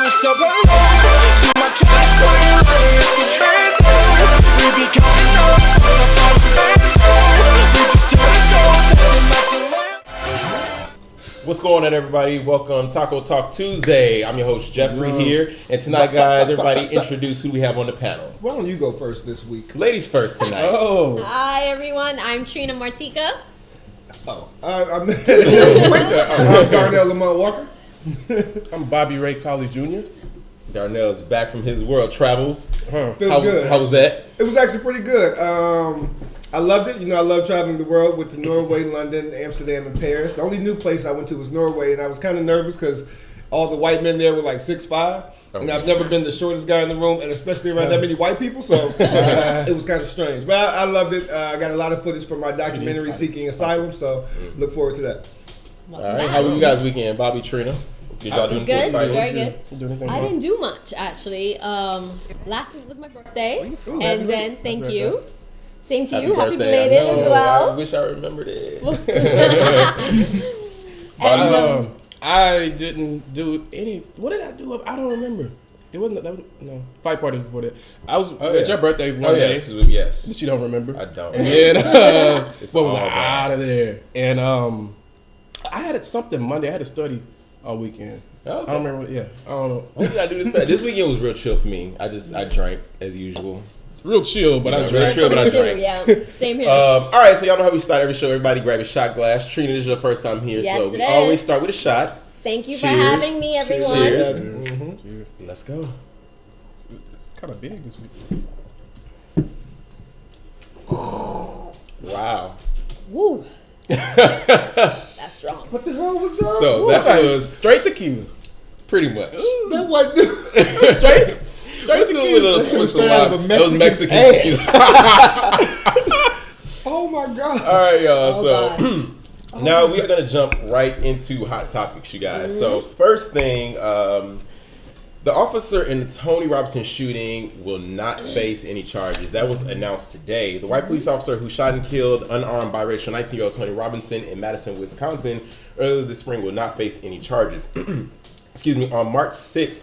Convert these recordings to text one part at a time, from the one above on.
it's up and low. So my track quiet like it's the band. We be counting up on the band. We just here to go, taking back to land. What's going on, everybody? Welcome Taco Talk Tuesday. I'm your host Jeffrey here, and tonight, guys, everybody introduce who we have on the panel. Why don't you go first this week? Ladies first tonight. Oh, Hi everyone, I'm Trina Martika. I'm Darnell Lamont Walker. I'm Bobby Ray Colley Jr. Darnell's back from his world travels. Feels good. How was that? It was actually pretty good. I loved it. You know, I love traveling the world with the Norway, London, Amsterdam, and Paris. The only new place I went to was Norway, and I was kind of nervous because all the white men there were like 6'5", and I've never been the shortest guy in the room, and especially around that many white people, so it was kind of strange. But I loved it. I got a lot of footage from my documentary, Seeking Asylum, so look forward to that. All right. How was you guys' weekend, Bobby, Trina? Did y'all do It was anything good, exciting? very good. You do anything I fun? didn't do much actually. Last week was my birthday, Ooh, and then thank Happy you. Same to Happy you, happy birthday. belated I know. as well. I wish I remembered it. And, I didn't do any. What did I do? I don't remember. It wasn't. That was, no fight party before that. I was at your birthday one day, Yes. but you don't remember. I don't. And then It's but was all bad. out of there. And I had something Monday. I had to study all weekend. Okay. I don't remember. Yeah, I don't know. What did I do this past? This weekend was real chill for me. I drank as usual. Real chill, but I Real drank. chill, but I me too, drank. yeah, same here. All right, so y'all know how we start every show. Everybody grab a shot glass. Trina, this is your first time here, Yes, so it we is. always start with a shot. Thank you for cheers. having me, everyone. Cheers. Cheers. Let's go. It's kind of big this week. Wow. Woo. That's strong. What the hell was that? So That's that like was straight tequila. pretty much. That wasn't Straight to a little twist of straight out of lime. a Those Mexican Mexican ass. tequila. Oh my God. All right, y'all. Oh, So now we are gonna jump right into hot topics, you guys. So first thing, the officer in the Tony Robinson shooting will not face any charges. That was announced today. The white police officer who shot and killed unarmed biracial 19-year-old Tony Robinson in Madison, Wisconsin, earlier this spring will not face any charges. Excuse me. On March 6th.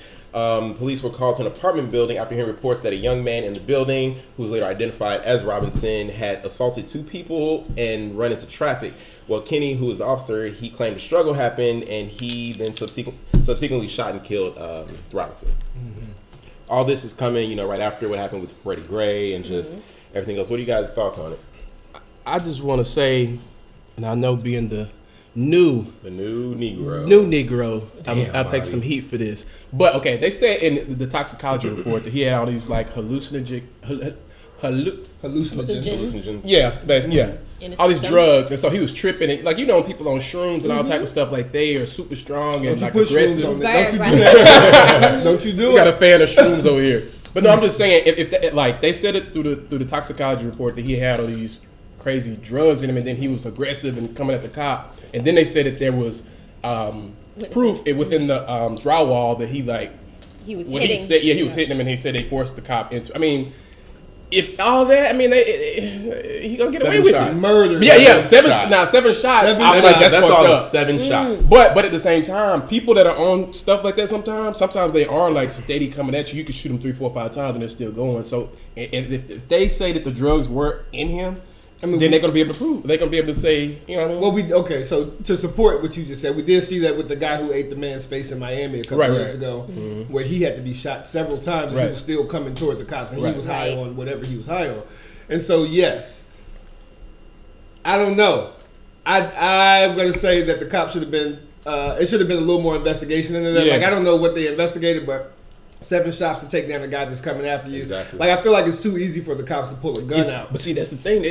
Police were called to an apartment building after hearing reports that a young man in the building, who was later identified as Robinson, had assaulted two people and run into traffic. Well, Kenny, who was the officer, he claimed a struggle happened, and he then subsequently shot and killed Robinson. All this is coming, right after what happened with Freddie Gray and just everything else. What are you guys' thoughts on it? I just want to say, and I know being the new Negro, I'll take some heat for this. But okay, they said in the toxicology report that he had all these like hallucinogens. Hallucinogens. Yeah, In his all these system. drugs, and so he was tripping. And, like when people on shrooms and all type of stuff, like they are super strong and like Put shrooms aggressive. on it. Very Don't you do aggressive. that. Don't you do We got a it. fan of shrooms over here. But no, I'm just saying, if that, like they said it through the toxicology report that he had all these crazy drugs in him, and then he was aggressive and coming at the cop, and then they said that there was proof within the drywall that he He was when hitting. he said he was hitting him, and he said they forced the cop into. I mean, if all that, I mean, he gonna get away with it. Murder. Yeah, seven shots. shots. I'm Seven like, shots. that's That's fucked all up. 7 shots. But at the same time, people that are on stuff like that sometimes they are like steady coming at you. You can shoot them 3, 4, 5 times and they're still going. So if they say that the drugs were in him, then they're gonna be able to prove. They're gonna be able to say, you know what I mean? Well, so to support what you just said, we did see that with the guy who ate the man's face in Miami a couple Right, years right. ago, where he had to be shot several times and he Right. was still coming toward the cops, and he Right. was high Right. on whatever he was high on. And so, yes, I don't know. I'm gonna say that the cops should have been. It should have been a little more investigation into that. Yeah. Like I don't know what they investigated, but 7 shots to take down a guy that's coming after you. Exactly. Like I feel like it's too easy for the cops to pull a gun out. But see, that's the thing.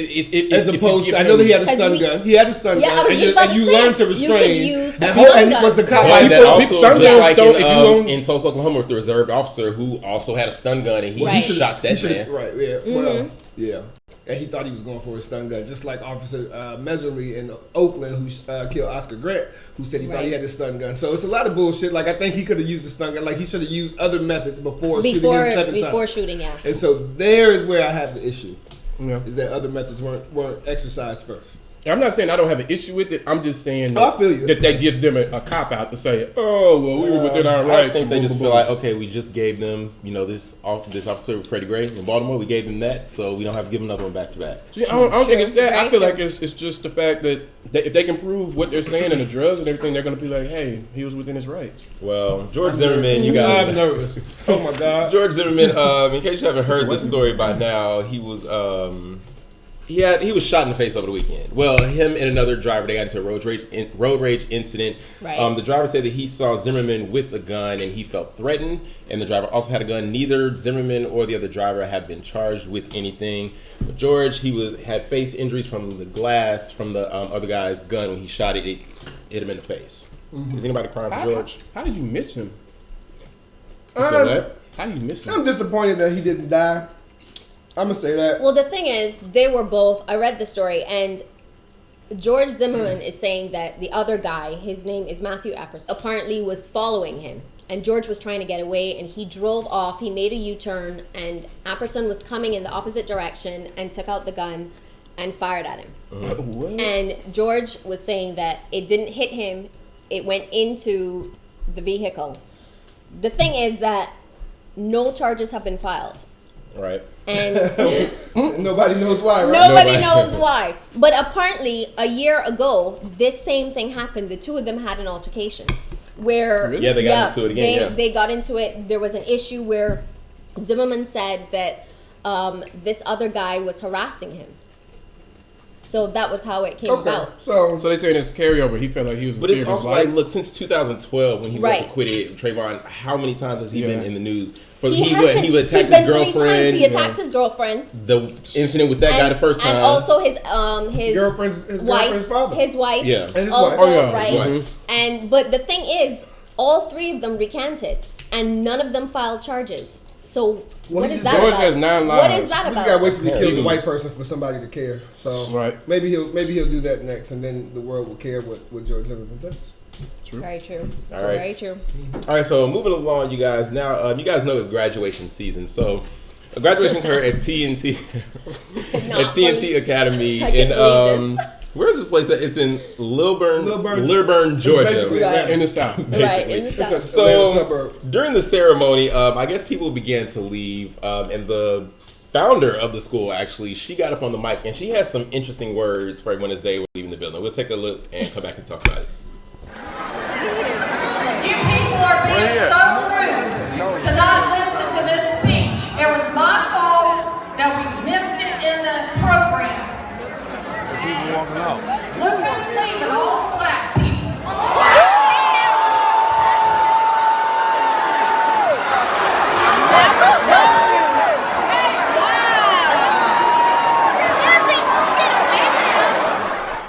As opposed to, I know that he had a Because stun we- gun. He had a stun Yeah, I gun, was and just you, about and to you say, learn to you restrain. could use a And stun he was the gun. cop. And Like, that people- also, stun just guns like don't- if you don't- in Tulsa, Oklahoma, with the reserve officer who also had a stun gun and he Right. shot that man. Right, yeah. Well, yeah. And he thought he was going for a stun gun, just like Officer Meserly in Oakland, who killed Oscar Grant, who said he thought he Right. had a stun gun. So it's a lot of bullshit. Like I think he could have used a stun gun. Like he should have used other methods before shooting him 7 Before times. shooting, yeah. And so there is where I have the issue. Yeah. Is that other methods weren't exercised first. I'm not saying I don't have an issue with it. I'm just saying I feel you. that gives them a cop out to say, oh, well, we were within our I rights. think they Boom, just boom, feel boom. like, okay, we just gave them, this officer Freddie Gray in Baltimore. We gave them that, so we don't have to give them another one back to back. See, I don't think it's that. I Very feel true. like it's just the fact that if they can prove what they're saying and the drugs and everything, they're going to be like, hey, he was within his rights. Well, George Zimmerman, you I'm guys. nervous. Oh my God. George Zimmerman, in case you haven't heard this story by now, he was he was shot in the face over the weekend. Well, him and another driver, they got into a road rage incident. Right. The driver said that he saw Zimmerman with a gun and he felt threatened, and the driver also had a gun. Neither Zimmerman or the other driver have been charged with anything. But George, had face injuries from the glass from the other guy's gun when he shot it. It hit him in the face. Is anybody crying for George? How did you miss him? So what? How did you miss him? I'm disappointed that he didn't die. I'm gonna say that. Well, the thing is, they were both. I read the story, and George Zimmerman is saying that the other guy, his name is Matthew Apperson, apparently was following him. And George was trying to get away, and he drove off. He made a U-turn, and Apperson was coming in the opposite direction and took out the gun and fired at him. What? And George was saying that it didn't hit him, it went into the vehicle. The thing is that no charges have been filed. Right. And Nobody knows why, right? nobody Nobody. knows why. But apparently, a year ago, this same thing happened. The two of them had an altercation where Really? Yeah, they got into it again. They got into it. There was an issue where Zimmerman said that this other guy was harassing him. So that was how it came Okay, about. so So they saying it's carryover. He felt like he was. But in it's fear of his also like, life. look, since 2012 when he went Right. to quit it, Trayvon, how many times has he Yeah. been in the news? For He would attack he's been his 3 times. girlfriend. He attacked his girlfriend. The incident with that guy the first time. And also his Girlfriend's wife, father. his wife, Yeah. And his also, wife. Oh, yeah. right? Right. And but the thing is, all 3 of them recanted, and none of them filed charges. So Well, what he is just- that George about? has 9 What lives. is that we about? just gotta wait till he kills a Legally. white person for somebody to care. So Right. maybe he'll do that next, and then the world will care what George Zimmerman does. True. Very true. All right. Very true. All right, so moving along, you guys. Now, you guys know it's graduation season, so a graduation occurred at TNT Not at TNT funny. Academy I can't in believe this. where's this place? At? It's in Lilburn, Lilburn. Georgia. Basically, Right. In the South. Right, Basically. in the It's South. a So Atlanta suburb. during the ceremony, I guess people began to leave, and the founder of the school actually, she got up on the mic and she has some interesting words for everyone as they were leaving the building. We'll take a look and come back and talk about it. You people are being so rude to not listen to this speech. It was my fault that we missed it in the program. Look who's leaving, all the black people.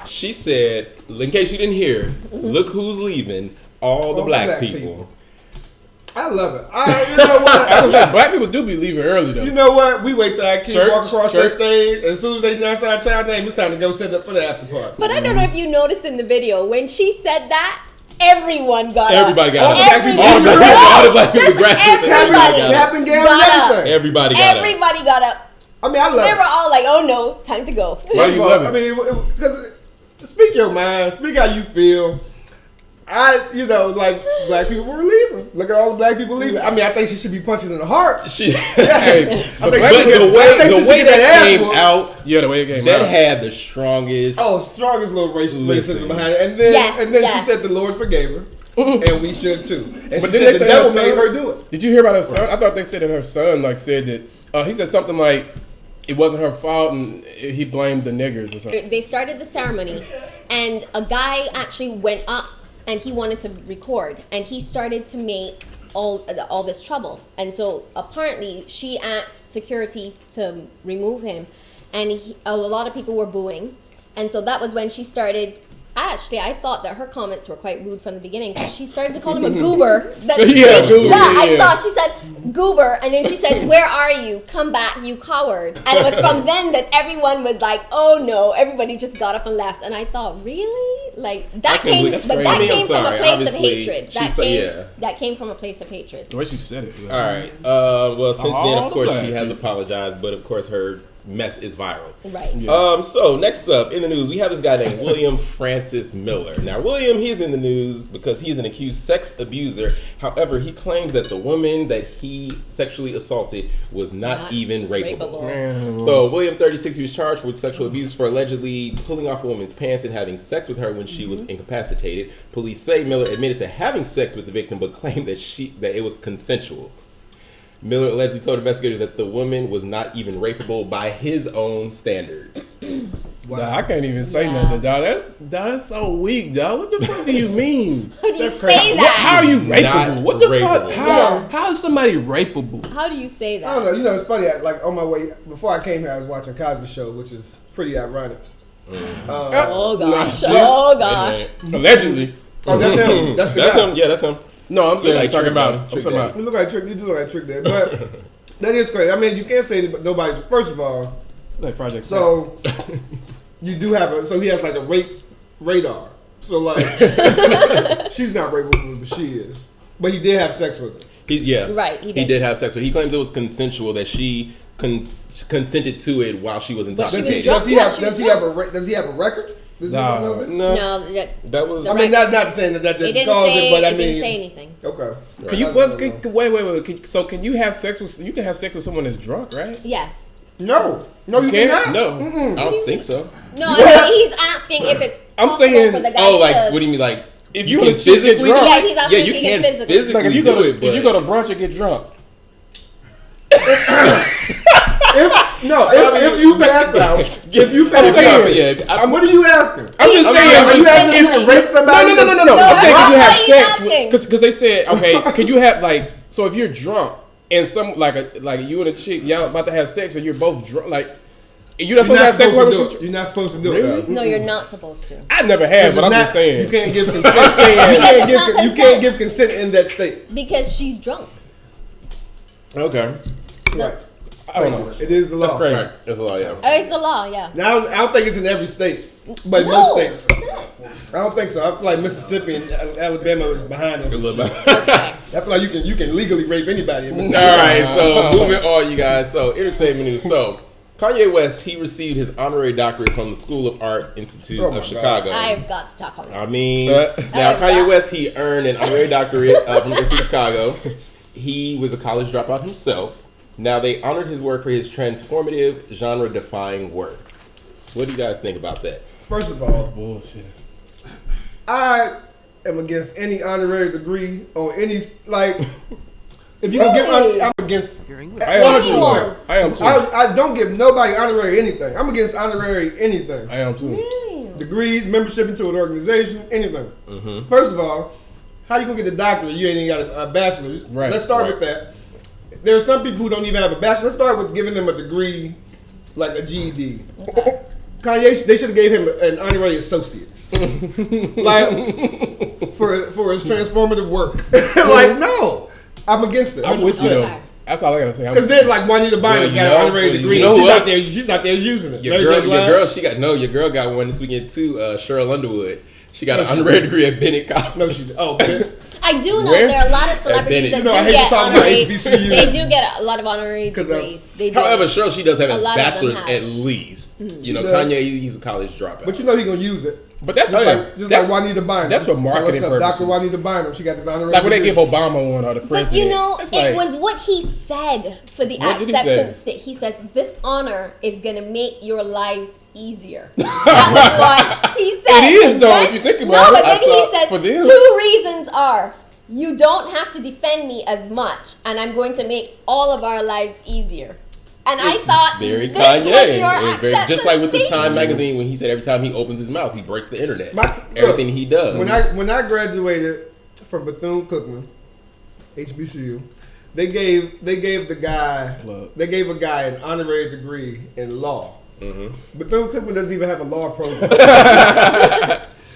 She said, in case you didn't hear, look who's leaving, all the black people. I love it. You know what? I was like, black people do be leaving early though. You know what? We wait till our kids Church, walk across church. that stage. As soon as they announce our child name, it's time to go set up for the after party. But I don't know if you noticed in the video when she said that, everyone got Everybody got All up. the black people- All the black people, all the black people Just graduates, everybody. everybody got up. Cap and gown Got and up. everything. Everybody got up. Everybody got up. I mean, I love They it. were all like, "Oh no, time to go." Why do you love it? I mean, because speak your mind, speak how you feel. Like black people were leaving. Look at all the black people leaving. I mean, I think she should be punched in the heart. She, Hey, but think but she should the get- I think way she should get that that ass came whooped. out, yeah, the way it came that out. had the strongest. Oh, strongest little racial Listen. racism behind it. And then, Yes, and then yes. she said the Lord forgave her, and we should too. And But she then said they the said devil her made son- her do it. Did you hear about her son? I thought they said that her son said that he said something like it wasn't her fault and he blamed the niggers or something. They started the ceremony, and a guy actually went up and he wanted to record, and he started to make all this trouble. And so apparently she asked security to remove him, and a lot of people were booing. And so that was when she started. Actually, I thought that her comments were quite rude from the beginning because she started to call him a goober. Yeah, goober, I yeah. thought she said goober, and then she said, "Where are you? Come back, you coward!" And it was from then that everyone was like, "Oh no!" Everybody just got up and left, and I thought, really, like that can't came, believe- but that's that crazy. I mean, I'm came from a sorry, place of obviously, hatred. she That said- came, yeah. that came from a place of hatred. The way she said it. All right. Well, since then, All of course, the she black has people. apologized, but of course, her mess is viral. Right. So next up in the news, we have this guy named William Francis Miller. Now, William, he's in the news because he's an accused sex abuser. However, he claims that the woman that he sexually assaulted was not even rapeable. So, William, 36, he was charged with sexual abuse for allegedly pulling off a woman's pants and having sex with her when she was incapacitated. Police say Miller admitted to having sex with the victim, but claimed that it was consensual. Miller allegedly told investigators that the woman was not even rapeable by his own standards. Wow. I can't even say nothing, dog. That's so weak, dog. What the fuck do you mean? How do you That's crazy. say What, how that? are you rapeable? Not What the rapeable. fuck? How is somebody rapeable? How do you say that? I don't know. You know, it's funny. Like on my way before I came here, I was watching Cosby Show, which is pretty ironic. Oh gosh. Nah, Oh gosh. Allegedly. Oh, that's him. That's the That's guy. him. Yeah, that's him. No, I'm like talking Trick about. Daddy. I'm Trick talking Daddy. about. You look like Trick. You do look like Trick there, but that is crazy. I mean, you can't say that nobody's. First of all, Like Project. so you do have a. So he has like a rape radar. So like, she's not rapeable, but she is. But he did have sex with her. Right, he He did. did have sex with her. He claims it was consensual, that she consented to it while she was But she was intoxicated. drunk. Does he Yeah, have? she Does was he have a? Does he have a record? Does anyone know this? No, No, that was. I mean, not saying that it didn't didn't cause say. it, but I It mean, didn't say anything. okay. Can you I wait? don't know. Wait. So can you have sex with? You can have sex with someone that's drunk, right? Yes. No, you Can't? cannot. No. I don't think so. No, I mean, he's asking if it's. I'm possible saying- For the guy Oh, like, to, what do you mean? Like, If you you can and a chick get physically? drunk- Yeah, he's asking Yeah, if you he can can physically. physically Like if you do go to it, but if you go to brunch and get drunk. If you pass out, if you pass saying- out, what are you asking? I'm just I'm saying. saying, Are you asking if you can rape somebody? No. No, I'm saying can you have that's what sex he's asking. because they said okay. Can you have like so if you're drunk and some like you and a chick y'all about to have sex and you're both drunk like you're not supposed to have sex with her. You're not supposed to do Really? it. No, you're not supposed to. I never have, but I'm just saying. You can't give consent. I'm saying- you can't It's not give. You consent. can't give consent in that state. Because she's drunk. okay, Right. I don't know. It is the law. That's crazy. right, that's a lot. Yeah. Oh, it's the law, yeah. Now I don't think it's in every state, but No, most states. it's not. I don't think so. I feel like Mississippi and Alabama is behind us. A little bit. Okay. I feel like you can legally rape anybody in Mississippi. All right, so moving on, you guys. So entertainment news. So Kanye West, he received his honorary doctorate from the School of Art Institute Oh my of Chicago. I've got to talk on this. I mean, Uh, now Oh, Kanye God. West, he earned an honorary doctorate from the Institute of Chicago. He was a college dropout himself. Now they honored his work for his transformative, genre-defying work. What do you guys think about that? First of all, Bullshit. I am against any honorary degree or any like. If you can get, Really? I'm against. I am too. Anyone. I am too. I don't give nobody honorary anything. I'm against honorary anything. I am too. Really? Degrees, membership into an organization, anything. Mm-hmm. First of all, how you gonna get the doctorate? You ain't even got a bachelor's. Right, Let's start right. with that. There are some people who don't even have a bachelor. Let's start with giving them a degree, like a GED. Okay. Kanye, they should have gave him an honorary associates, like for his transformative work. Like, no, I'm against it. I'm with you though. Okay. That's all I gotta say. I'm Because then, like, Juanita Well, Bynum you got know- an honorary well, degree. you know and who else- she's out there using it. Your Mary girl, J. Blige. your girl got one this weekend too. Cheryl Underwood. She got an honorary degree at Bennett College. No, she did. Oh, bitch. I do know Where? there are a lot of celebrities Bennett. that You know, I do hate to get talk about honorary. HBCU. They do get a lot of honorary 'Cause, degrees. They do. However, Cheryl, she does have A a lot of them bachelor's have. at least. You know, She does. Kanye, he's a college dropout. But you know he gonna use it. But that's Just like like that's, Juanita Bynum. that's for marketing Call herself purposes. Dr. Juanita Bynum. She got this honorary like when they degree. give Obama one or the But president. you know, it's it like, was what he said for the What did he say? acceptance that he says this honor is gonna make your lives easier. That was what he said. It is, And though, then- if you think about no, it. but I then he saw- says for them. two reasons are you don't have to defend me as much, and I'm going to make all of our lives easier. And I thought very this Kanye. was your It was very just like with the acceptance Time speech. magazine when he said every time he opens his mouth, he breaks the internet. Look, Everything he does. When I graduated from Bethune-Cookman, HBCU, they gave a guy an honorary degree in law. Mm-hmm. Bethune-Cookman doesn't even have a law program.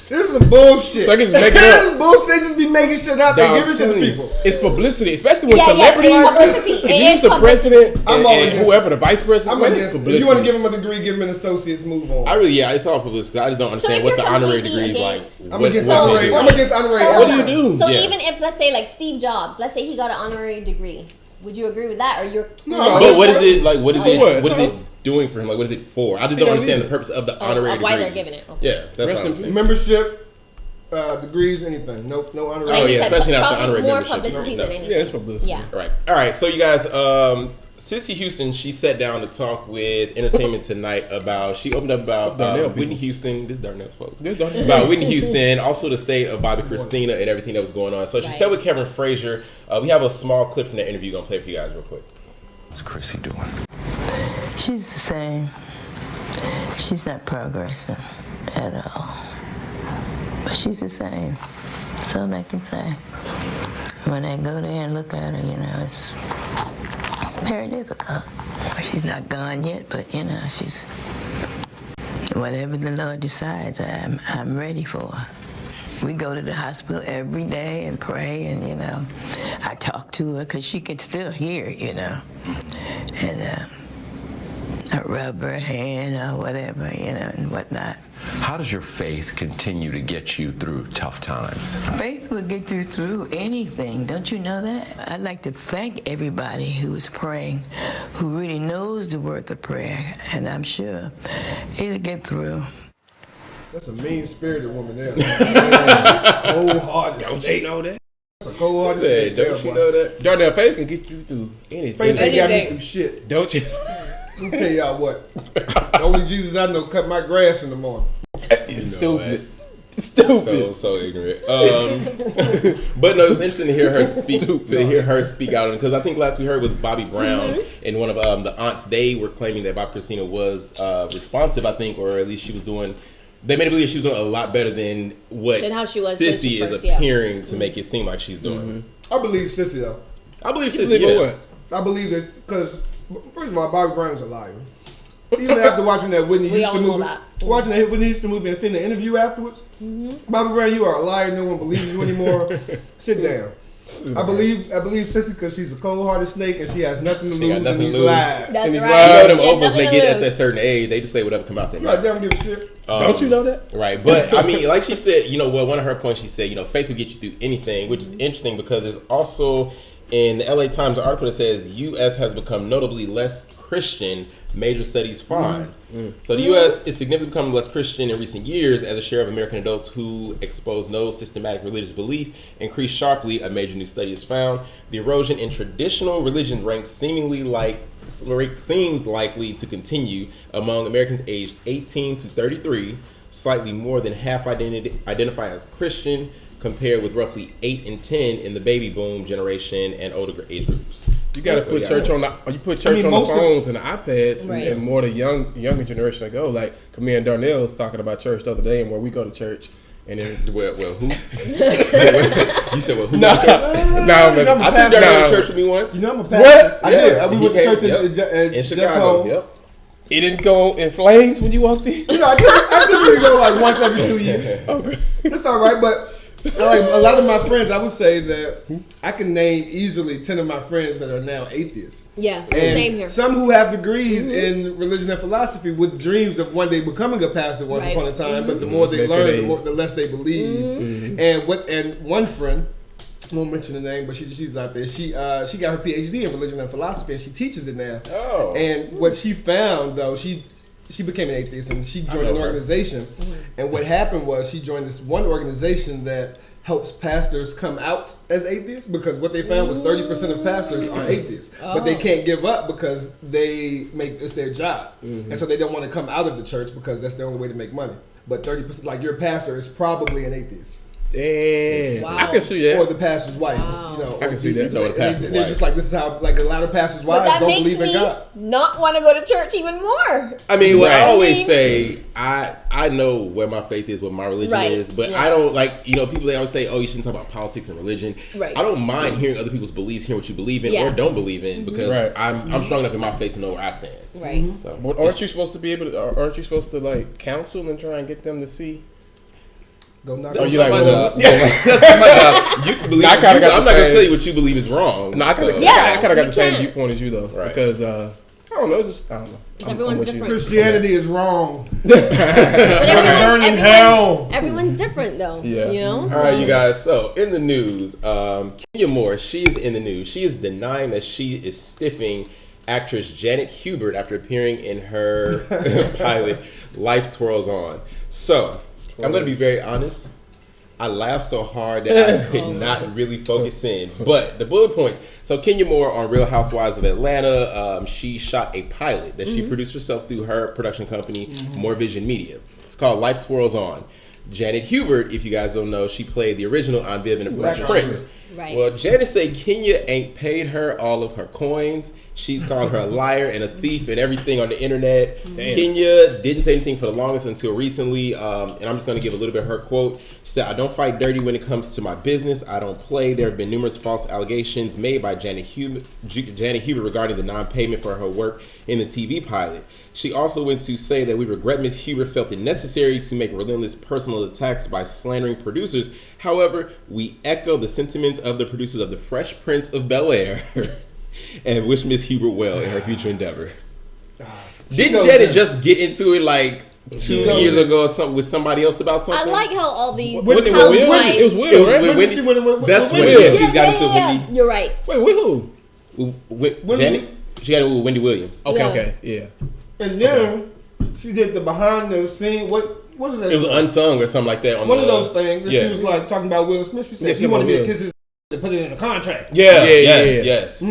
This is some bullshit. So I can just make it This up. is bullshit. They just be making shit up Dog, and I'm giving shit to telling you, people. it's publicity, especially when Yeah, yeah, celebrities. it's publicity. If It you is use the publicity. president I'm and, all and against whoever the vice president, I'm man, it's against. If publicity. you want to give him a degree, give him an associate's. Move on. I saw publicity. I just don't understand if what you're the honorary completely degree is like. against- I'm What- against what they honorary. do. I'm against honorary. So- What do you do? So Yeah. even if, let's say, like Steve Jobs, let's say he got an honorary degree, would you agree with that, or you're No. But what is it like? What is it? What? What is it? doing for him? Like, what is it for? I just don't understand the purpose of the honorary why degrees. they're giving it. Okay. Yeah, that's Rest what I'm in saying. Membership, degrees, anything. No honorary. Oh, Like you yeah, said, especially not the probably honorary more membership. publicity No. than anything. Yeah, it's publicity. Yeah. Right. All right. So you guys, Sissy Houston, she sat down to talk with Entertainment Tonight about. She opened up about Darnell Whitney people. Houston. This is Darnell's folks. This Darnell. About Whitney Houston, also the state of Bobby Christina and everything that was going on. So she Right. sat with Kevin Frazier. We have a small clip from the interview. Gonna play it for you guys real quick. What's Chrissy doing? She's the same. She's not progressing at all. But she's the same. That's all I can say. When I go there and look at her, you know, it's very difficult. She's not gone yet, but you know, she's whatever the Lord decides, I'm ready for her. We go to the hospital every day and pray, and you know, I talk to her because she can still hear, you know, and I rub her hand or whatever, you know, and whatnot. How does your faith continue to get you through tough times? Faith will get you through anything, don't you know that? I'd like to thank everybody who is praying, who really knows the worth of prayer, and I'm sure it'll get through. That's a mean-spirited woman there. Cold-hearted snake. You know that? That's a cold-hearted Hey, snake there, don't you boy. know that? Darnell, faith can get you through anything. Faith ain't got me Anything. through shit. Don't you? Let me tell y'all what. The only Jesus I know cut my grass in the morning. Stupid. So Stupid. so ignorant. But no, it was interesting to hear her speak out on it, because I think last we heard was Bobby Brown and one of the aunts. They were claiming that Bobby Christina was responsive, I think, or at least she was doing. They made it believe she was doing a lot better than what Than how she was when Sissy she is first, yeah. appearing to make it seem like she's doing. I believe Sissy, though. I believe You Sissy. believe in Yeah. what? I believe that because, first of all, Bobby Brown's a liar. Even after watching that Whitney We all Houston know movie, that. watching that Whitney Houston movie and seeing the interview afterwards, Bobby Brown, you are a liar. No one believes you anymore. Sit down. I believe Sissy because she's a cold-hearted snake and she has nothing to She got lose in nothing to these lose. lives. That's And he's right. lying. You know them She had Opals nothing they to get at lose. that certain age, they just say whatever come out their Right, mouth. they don't give a shit. Don't you know that? Right, but I mean, like she said, you know, well, one of her points, she said, you know, faith will get you through anything, which is interesting because there's also in the LA Times an article that says U.S. has become notably less Christian. Major studies find. So the U.S. is significantly becoming less Christian in recent years as a share of American adults who expose no systematic religious belief increased sharply. A major new study has found the erosion in traditional religion ranks seems likely to continue among Americans aged 18 to 33. Slightly more than half identify as Christian, compared with roughly 8 in 10 in the baby boom generation and older age groups. You got to put church on the. You put church on the most of- phones and the iPads, Right. and more the younger generation that go. Like me and Darnell was talking about church the other day, and where we go to church, and then Well, who? You said, well, who? no, goes to church? no, but I'm I took pastor. Darnell to church with me once. You know I'm a pastor. What? I did. We He went to came- church in Jeff's Chicago. home. Yep. it didn't go in flames when you walked in. You know, I typically go like once every 2 years. Okay. It's all right, but like a lot of my friends, I would say that I can name easily 10 of my friends that are now atheists. Yeah, And same here. some who have degrees in religion and philosophy with dreams of one day becoming a pastor once Right. upon a time, but the more they They say learn, the less they believe. And one friend, I won't mention the name, but she's out there. She got her PhD in religion and philosophy, and she teaches it now. Oh. And what she found, though, she became an atheist, and she joined know an her. organization. And what happened was she joined this one organization that helps pastors come out as atheists, because what they found was 30% of pastors are atheists, but they can't give up because it's their job, and so they don't want to come out of the church because that's the only way to make money. But 30%, like your pastor, is probably an atheist. Damn, Wow. I can see that. Or the pastor's wife, Wow. you know. I can see that. So the pastor's they're wife. just like, this is how, like a lot of pastors' But wives that don't makes believe in me God. not want to go to church even more. I mean, well, I Right. always I mean- say I know where my faith is, what my religion Right. is, but Yeah. I don't like, you know, people they always say, oh, you shouldn't talk about politics and religion. Right. I don't mind hearing other people's beliefs, hearing what you believe in Yeah. or don't believe in, because Right. I'm strong enough in my faith to know where I stand. Right. So But aren't you supposed to be able to? Aren't you supposed to like counsel and try and get them to see? Go knock That's on you not like, my well, job. That's not my job. You can believe. I kinda got I'm the not gonna same- tell you what you believe is wrong. No, I kind of, So- Yeah, I kind of got you the same can. viewpoint as you though, Right. because I don't know, just I don't know. Everyone's with you. different. Christianity is wrong. But everyone- burn in everyone- hell. Everyone's different though. Yeah. You know? All right, you guys. So in the news, Kenya Moore, she is in the news. She is denying that she is stiffing actress Janet Hubert after appearing in her pilot Life Twirls On. So, I'm going to be very honest. I laughed so hard that I could not really focus in. But the bullet points. So Kenya Moore on Real Housewives of Atlanta, she shot a pilot that she produced herself through her production company, More Vision Media. It's called Life Twirls On. Janet Hubert, if you guys don't know, she played the original Aunt Viv in The Fresh Prince. Right. Well, Janet said Kenya ain't paid her all of her coins. She's called her a liar and a thief and everything on the internet. Damn. Kenya didn't say anything for the longest until recently. And I'm just going to give a little bit of her quote. She said, "I don't fight dirty when it comes to my business. I don't play. There have been numerous false allegations made by Janet Hubert regarding the non-payment for her work in the TV pilot. She also went to say that we regret Ms. Hubert felt it necessary to make relentless personal attacks by slandering producers. However, we echo the sentiments of the producers of The Fresh Prince of Bel-Air and wish Ms. Hubert well in her future endeavor." Didn't Janet just get into it like 2 years ago or something with somebody else about I something? like how all these Wendy, housewives. it was Will, It was right? with Wendy. She went with- That's with when Wendy. she's got into Wendy. You're right. Wait, with who? Janet, she got it with Wendy Williams. Okay, Yeah. okay, yeah. And then she did the behind the scene. What was that? It was unsung or something like that. On one the, of those things. And yeah. she was like talking about Will Smith. She said Yes, she wanted me to Will. kiss his to put it in a contract. Yeah, Yeah. yes. But, you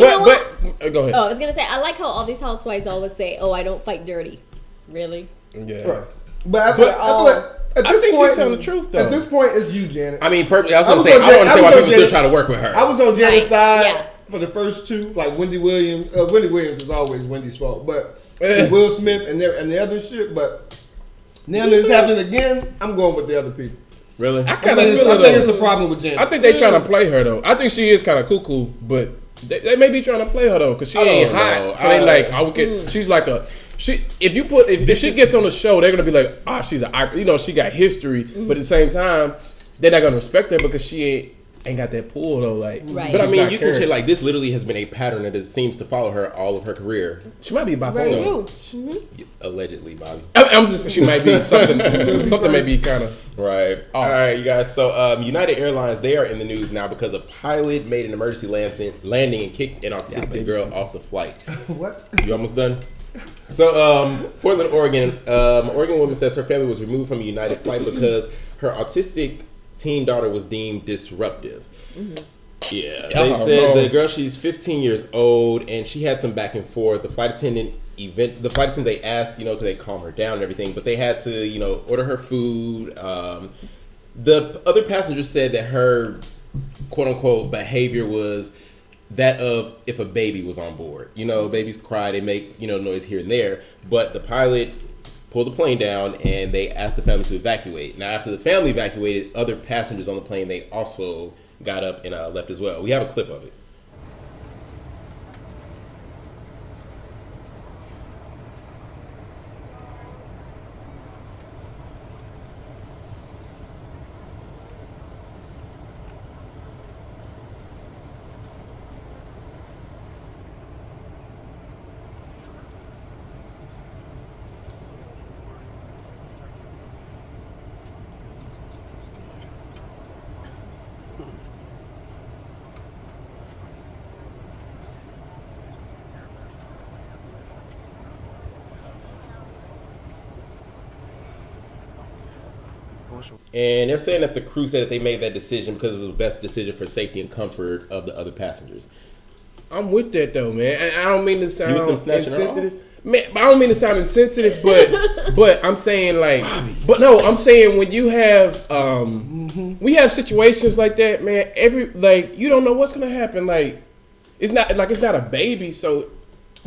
know what? Go ahead. Oh, I was gonna say I like how all these housewives always say, "Oh, I don't fight dirty." Really? Yeah. Right. But I feel like at I this think point, she's telling the truth, though. At this point, it's you, Janet. I mean, I was I gonna was say, on I don't Janet- understand why I was on people still Janet- try to work with her. I was on Janet's Right, side yeah. for the first two, like Wendy Williams. Wendy Williams is always Wendy's fault, but Will Smith and the other shit. But now that it's happening again, I'm going with the other people. Really? I I kind of think, feel I think it's it a though. problem with Janet. I think they trying to play her though. I think she is kind of cuckoo, but they may be trying to play her though because she I don't ain't know. hot. So they like, I would get. She's like a. She if she gets on the show, they're gonna be like, she's a she got history, but at the same time, they're not gonna respect her because she ain't got that pull though. Like, Right. But I she's mean, not you can caring. say like this literally has been a pattern that seems to follow her all of her career. She might be bipolar. True. Allegedly, Bobby. I'm just she might be something. Something may be kind of. Right. All right, you guys. So, United Airlines, they are in the news now because a pilot made an emergency landing and kicked an autistic girl off the flight. What? You almost done? So, Portland, Oregon. Oregon woman says her family was removed from a United flight because her autistic teen daughter was deemed disruptive. Yeah, they said the girl, she's 15 years old, and she had some back and forth. The flight attendant they asked, could they calm her down and everything, but they had to, order her food. The other passengers said that her quote unquote behavior was that of if a baby was on board. Babies cry, they make, noise here and there, but the pilot pulled the plane down and they asked the family to evacuate. Now, after the family evacuated, other passengers on the plane, they also got up and left as well. We have a clip of it. And they're saying that the crew said that they made that decision because it was the best decision for safety and comfort of the other passengers. I'm with that though, man. And I don't mean to sound You with them snatching her insensitive. Man, I don't mean to sound insensitive, but I'm saying like, but no, I'm saying when you have we have situations like that, man. You don't know what's gonna happen. Like, it's not a baby, so.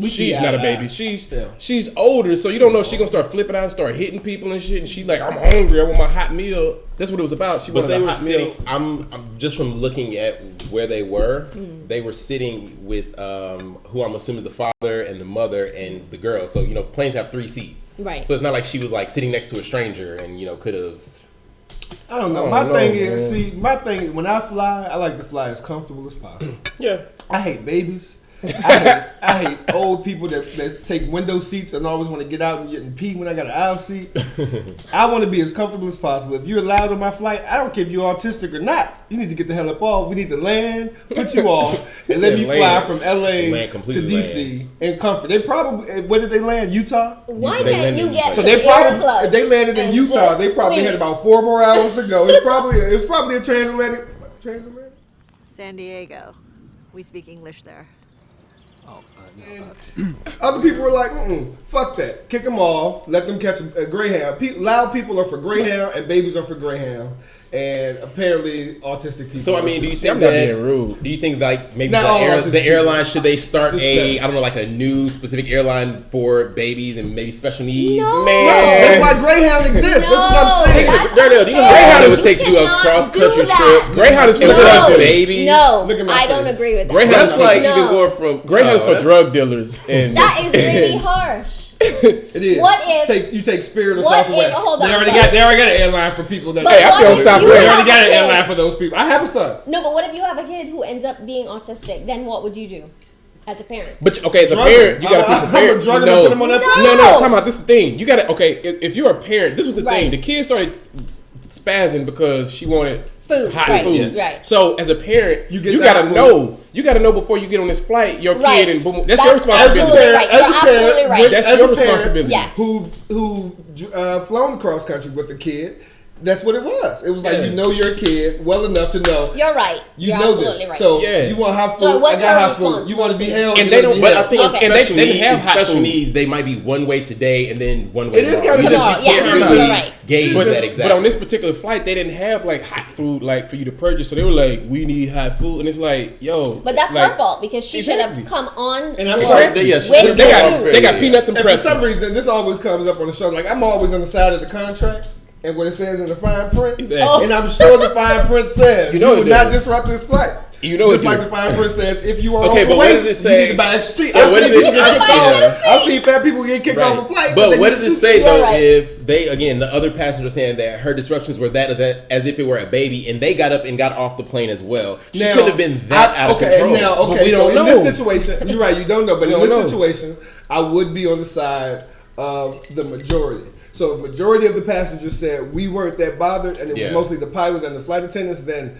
She's not a baby. She's older, so you don't know if she's gonna start flipping out and start hitting people and shit. And she's like, I'm hungry. I want my hot meal. That's what it was about. She But wanted they a were hot meal. sitting. I'm just from looking at where they were. They were sitting with who I'm assuming is the father and the mother and the girl. So planes have 3 seats. Right. So it's not like she was like sitting next to a stranger and could have. I don't know. My thing is when I fly, I like to fly as comfortable as possible. Yeah. I hate babies. I hate old people that take window seats and always want to get out and get and pee when I got an aisle seat. I want to be as comfortable as possible. If you're allowed on my flight, I don't care if you're autistic or not. You need to get the hell up off. We need to land, put you off, and let me fly from LA to DC in comfort. They probably, where did they land? Utah? Why can't you get So some they probably, earplugs if they landed in and Utah, just they probably sleep? had about 4 more hours to go. It's probably a transatlantic. San Diego. We speak English there. Other people were like, fuck that. Kick them off. Let them catch a Greyhound. Loud people are for Greyhound and babies are for Greyhound. And apparently autistic people. So I mean, do you think I'm not that? being rude. Do you think like maybe Not all autistic the airline people. should they start Just a that. I don't know like a new specific airline for babies and maybe special needs? No. Man. No, that's why Greyhound exists. That's what I'm saying. that's Darnell, do you know unfair. how hard it would You take to do a cannot cross country do that. trip? Greyhound is for And drug without dealers. babies. No, Look at my I don't face. agree with that. Greyhound That's like you No. can go from Greyhound's for that's- drug dealers, and That is really harsh. It is. What if- you take Spirit or what if- Southwest? hold on. They already got an airline for people that. But Hey, I what feel if Southwest. you They have already got a an kid? airline for those people. I have a son. No, but what if you have a kid who ends up being autistic? Then what would you do as a parent? but okay, as a Drug parent, him. you gotta be I'm prepared. gonna drug him and put him on that no, flight. no, talking about this thing. You gotta if you're a parent, this was the Right. thing. The kid started spazzing because she wanted Food, hot right, food. yes. Right. So as a parent, You you, get gotta that know. You gotta know before you get on this flight, your Right. kid, and boom, that's your That's responsibility. absolutely right. As You're a parent, absolutely right. That's as your a parent responsibility. Yes. Who flown cross country with the kid? That's what it was. It was like Yeah. you know your kid well enough to know. You're right. You You're know absolutely this. right. So Yeah. you want hot food. So what's I got her hot food. You want to be held. And you're they gonna don't- be But I held. think Okay. in And special they needs, have in hot special food. needs, they might be one way today and then one way. It is tomorrow. kinda You hard. just can't Yes, really you're right. gauge But- that exactly. But on this particular flight, they didn't have like hot food like for you to purchase. So they were like, "We need hot food," and it's like, "Yo." But that's like, her fault because she should Exactly. have come on. And I'm board sorry, yeah, she with should've They the got food. they got peanuts and And for some pretzels. reason, this always comes up on the show. Like I'm always on the side of the contract and what it says in the fine print. Exactly. Oh. And I'm sure the fine print says You know you it would not does. disrupt this flight. You know Just it like does. the fine print says, if you are Okay, but overweight, what does it say? you need to buy extra seats. So I've what seen does it- people get kicked yeah. off. I've seen fat people get kicked Right. off a flight. But they what get does it too- say You're though right. if they again the other passenger saying that her disruptions were as if it were a baby and they got up and got off the plane as well? She Now, could have been that out of control. Now, But okay, we so don't in know. this situation, you're right, you don't know, but We in don't this know. situation, I would be on the side of the majority. So if majority of the passengers said we weren't that bothered and it Yeah. was mostly the pilot and the flight attendants, then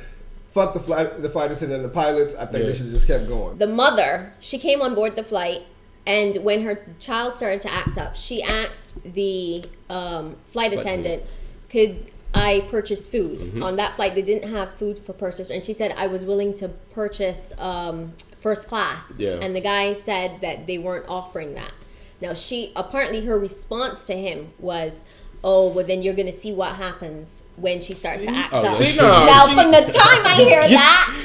fuck the flight attendant and the pilots. I think Yeah. they should have just kept going. The mother, she came on board the flight, and when her child started to act up, she asked the flight attendant, "Could I purchase food?" Mm-hmm. On that flight, they didn't have food for purchase, and she said, "I was willing to purchase first class." Yeah. And the guy said that they weren't offering that. Now, apparently her response to him was, "Oh, well, then you're gonna see what happens when she starts to act Oh, up." yeah. See, no, Now, she- from the time I hear that,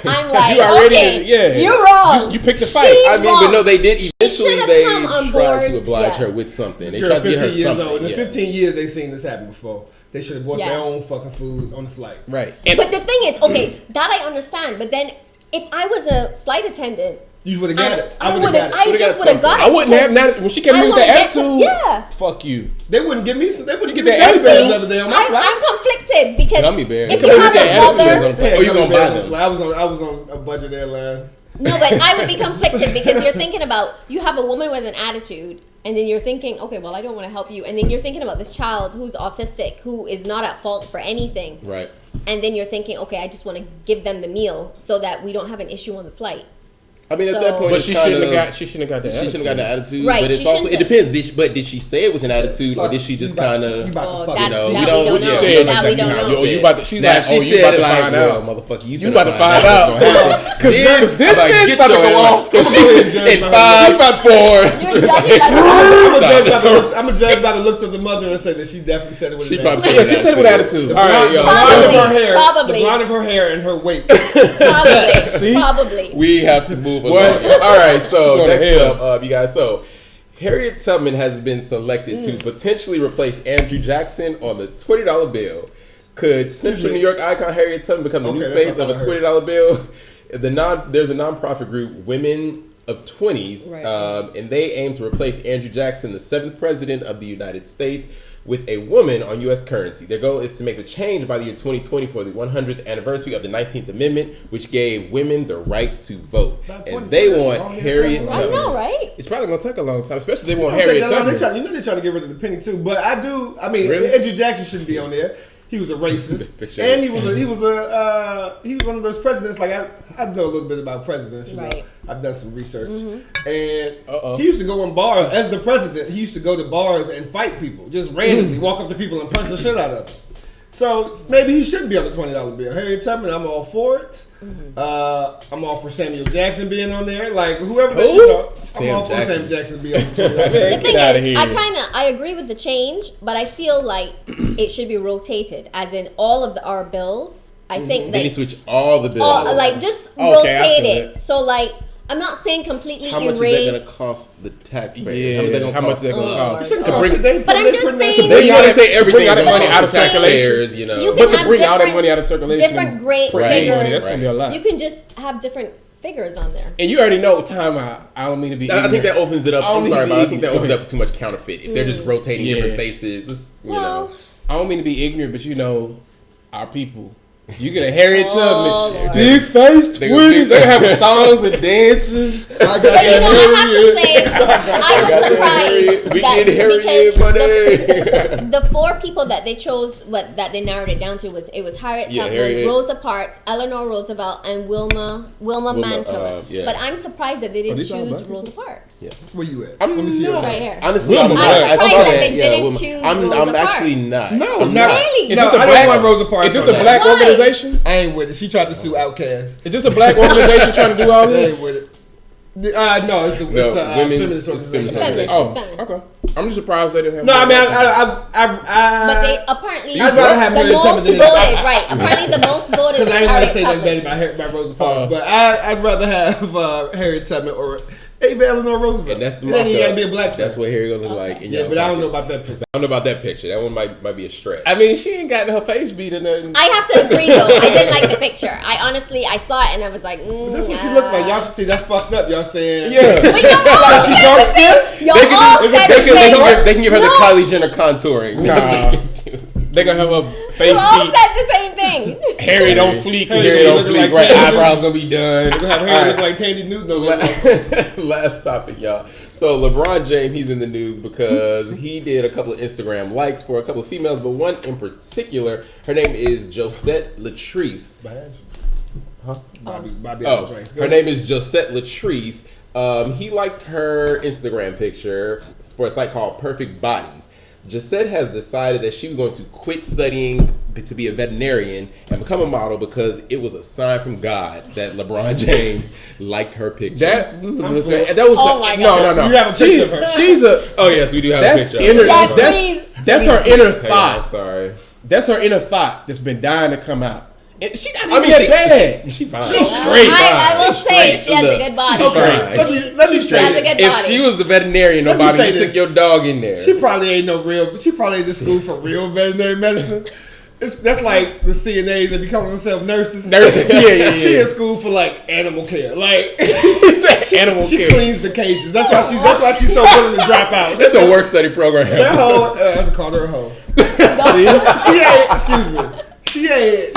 I'm like, You already okay, did- yeah. you're wrong. You picked the fight. She's I mean, wrong. but no, they did She eventually. should've They come on tried board, to oblige yeah. her with something. This They girl tried to get 15 her years something. old. In yeah. 15 years, they've seen this happen before. They should have bought Yeah. their own fucking food on the flight. Right. And But the thing is, okay, that I understand. But then, if I was a flight attendant, You would have got it. I would have would've- got it. I Would've just got would have got it. I wouldn't have because now when she came I in with the wanna get to- attitude. yeah. Fuck you. They wouldn't give me. They wouldn't give Get me that gummy bears attitude. the other day on my flight. I'm conflicted because Gummy bears. if Come you on, have get a that attitude mother, on the plane. Or you gonna buy them? I was on a budget airline. no, but I would be conflicted because you're thinking about you have a woman with an attitude, and then you're thinking, okay, well, I don't want to help you, and then you're thinking about this child who's autistic, who is not at fault for anything, Right. and then you're thinking, okay, I just want to give them the meal so that we don't have an issue on the flight. I mean, at So- that point, But it's she shouldn't have kinda- got. She shouldn't have got that. She shouldn't have gotten the attitude, Right, but it's she also shouldn't it depends. But did she say it with an attitude, or did she just kind of? Oh, fuck that's know, that we don't- we what don't she know. said, That we don't exactly know. how You about to? She's Now, like, she oh, said you about to like, find well, out. motherfucker, You finna about to find what's out. gonna happen. Cause Then this I'm like, bitch get about to your go ass. off. Cause she In 5, 4. You're judging by the I'm a judge by the looks of the mother and say that she definitely said it with She an probably attitude. said Yeah, she said it with attitude. All right, The yo. blonde of Probably, her hair, probably. the blonde of her hair and her weight. probably, probably. We have to move along. What? All right, so Going to next hell. up, you guys. So Harriet Tubman has been selected to potentially replace Andrew Jackson on the $20 bill. Could Central New York icon Harriet Tubman become the new Okay, face that's of what a I heard. $20 bill? There's a nonprofit group, Women of 20s, Right. and they aim to replace Andrew Jackson, the 7th president of the United States, with a woman on U.S. currency. Their goal is to make the change by the year 2020 for the 100th anniversary of the 19th Amendment, which gave women the right to vote. About And they 20, want that's Harriet long. I Tubman. know, right? It's probably gonna take a long time, especially they want Don't Harriet take that long. Tubman. You know they're trying to get rid of the penny too. But I mean, Really? Andrew Jackson shouldn't be on there. He was a racist, Picture. and he was one of those presidents. Like I know a little bit about presidents. You know. Right. I've done some research, Mm-hmm. and he used to go in bars as the president. He used to go to bars and fight people, just randomly walk up to people and punch the shit out of them. So maybe he shouldn't be on the $20 bill. Harriet Tubman, I'm all for it. Mm-hmm. I'm all for Samuel Jackson being on there. Like whoever, Who? you know, I'm Sam all for Jackson. Sam Jackson being on the $20 bill. The Get thing outta is, here. I agree with the change, but I feel like it should be rotated, as in all of our bills. I think Then you that switch all the bills. like just Okay, I rotate feel it. it. So like, I'm not saying completely How much erase. is that going to cost the taxpayer? Yeah, how much is that gonna cost? Shouldn't To cost bring- you. They But I'm they just putting that saying- to Then you want to say To bring everything all that money out of circulation. You know. You But can to have bring all that different- money out of circulation, different great Right. figures. money, that's gonna be a lot. You can just have different figures on there. And you already know time out. I don't mean to be. I think that ignorant. opens it up. I don't I'm mean sorry, to but be I think that ignorant. opens up for too much counterfeit. If they're just rotating Yeah. different faces, this, you know. Well, I don't mean to be ignorant, but you know, our people. You get a Harriet Oh, Tubman, Lord. big face They gonna twins. do- They have songs and dances. I got but you know, I have to Harriet. say, I was surprised We that get Harriet because the four people that they chose, that they narrowed it down to was Harriet Yeah, Tubman, Harriet. Rosa Parks, Eleanor Roosevelt, and Wilma Mankiller. yeah. But I'm surprised that they didn't these all choose black Rosa Parks. Yeah. Where you at? I'm Let me see your not- Right names. here. Honestly, Wilma I'm Black. not. I'm I saw surprised that. that they Yeah, didn't Wilma. choose I'm Rosa actually Parks. not. No, I'm no, not. Really? Is no, this a I black- don't want Rosa Parks. Is this on a that. black Why? organization? I ain't with it. She tried to sue Outkast. Is this a black organization trying to do all I this? ain't with it. No, it's a women- feminist it's organization. Feminist. Oh, Feminist. okay. I'm just surprised they didn't have. No, I mean, But they apparently I'd rather have the Harriet most Tubman voted, than that. right? Apparently the most voted Because is I ain't want to Harriet say nothing bad Tubman. about Rosa Parks, but I'd rather have Harriet Tubman or even Eleanor Roosevelt. And that's the It ain't even mock-up. gotta be a black That's person. what Harry gonna look like. In Yeah, your but I don't know pocket. about that picture. I don't know about that picture. That one might be a stretch. I mean, she ain't got her face beat or nothing. I have to agree though. I didn't like the picture. I honestly, I saw it and I was like, That's what she looked like. Y'all should see. That's fucked up. Y'all saying, Yeah. But y'all all she said dark the skinned? same- y'all They can all do- said they the can- they same- can give- they can give her the No, Kylie Jenner contouring. Nah. They gonna have her face You all beat. said the same thing. Harry don't fleek. and Harry shit. don't Looking fleek, like right. Eyebrows gonna be done. We'll have Harriet All look right. like Tandy Newton over there. Last topic, y'all. So LeBron James, he's in the news because he did a couple of Instagram likes for a couple of females, but one in particular, her name is Josette Latrice. Bobby Oh, Drinks. her name is Josette Latrice. He liked her Instagram picture for a site called Perfect Bodies. Josette has decided that she was going to quit studying to be a veterinarian and become a model because it was a sign from God that LeBron James liked her picture. That was Oh my no. God. You have a picture of her. She's a. Oh yes, we do have That's a picture. inner. Yes, that's please. that's her inner Hey, I'm thought. sorry. That's her inner thought that's been dying to come out. And she not I even mean, that bad. she fine. She's straight. I will She's say straight. she has Look, a good body. she's Okay, fine. let me She say has a this. good If body. she was the veterinarian, Let me nobody say you took this. your dog in there. She probably ain't no real. She probably ain't to school for real veterinary medicine. That's like the CNAs that be calling themselves nurses. Nurses. Yeah. She in school for like animal care. Like Animal she care. cleans the cages. That's why she's so willing to drop out. It's a work study program. That hoe. I have to call her a hoe. She ain't. Excuse me.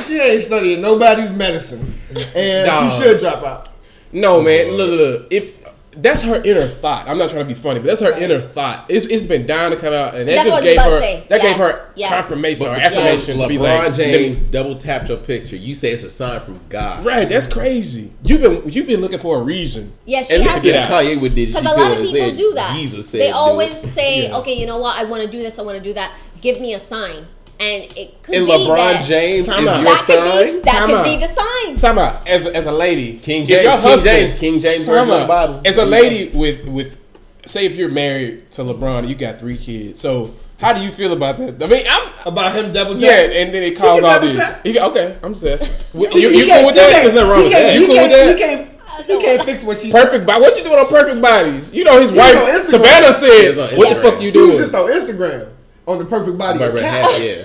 She ain't studying nobody's medicine, and Dog. she should drop out. No, man. Look. If that's her inner thought, I'm not trying to be funny, but that's her inner thought. It's been dying to come out, and that That's just what I was gave about her to say. that gave Yes, her yes. confirmation or But affirmation to be like LeBron James double tapped your picture. You say it's a sign from God. Right, that's crazy. You've been looking for a reason. Yeah, she At has least get to. out. Kanye would did. Because a lot of people do that. Jesus said, They do always it. say, Yeah. okay, you know what? I want to do this. I want to do that. Give me a sign. And it could And be LeBron that, James is Time out. your that could sign. be, that Time could out. be the sign. Talking about as a lady, King if James. your King husband- King James Time version of the out. Bible. As a lady with say if you're married to LeBron and you got 3 kids, so how do you feel about that? I mean, I'm About him double yeah, tap. and then it caused can all double this. tap. Okay, I'm just asking. You He cool with that? There's nothing wrong with that. You cool with that? He can't fix what she. Perfect body. What you doing on Perfect Bodies? You know his He was wife on Instagram. Savannah He was on said, "What the Instagram. fuck you He doing?" was just on Instagram on the perfect body. Barbara account. Hat, yeah.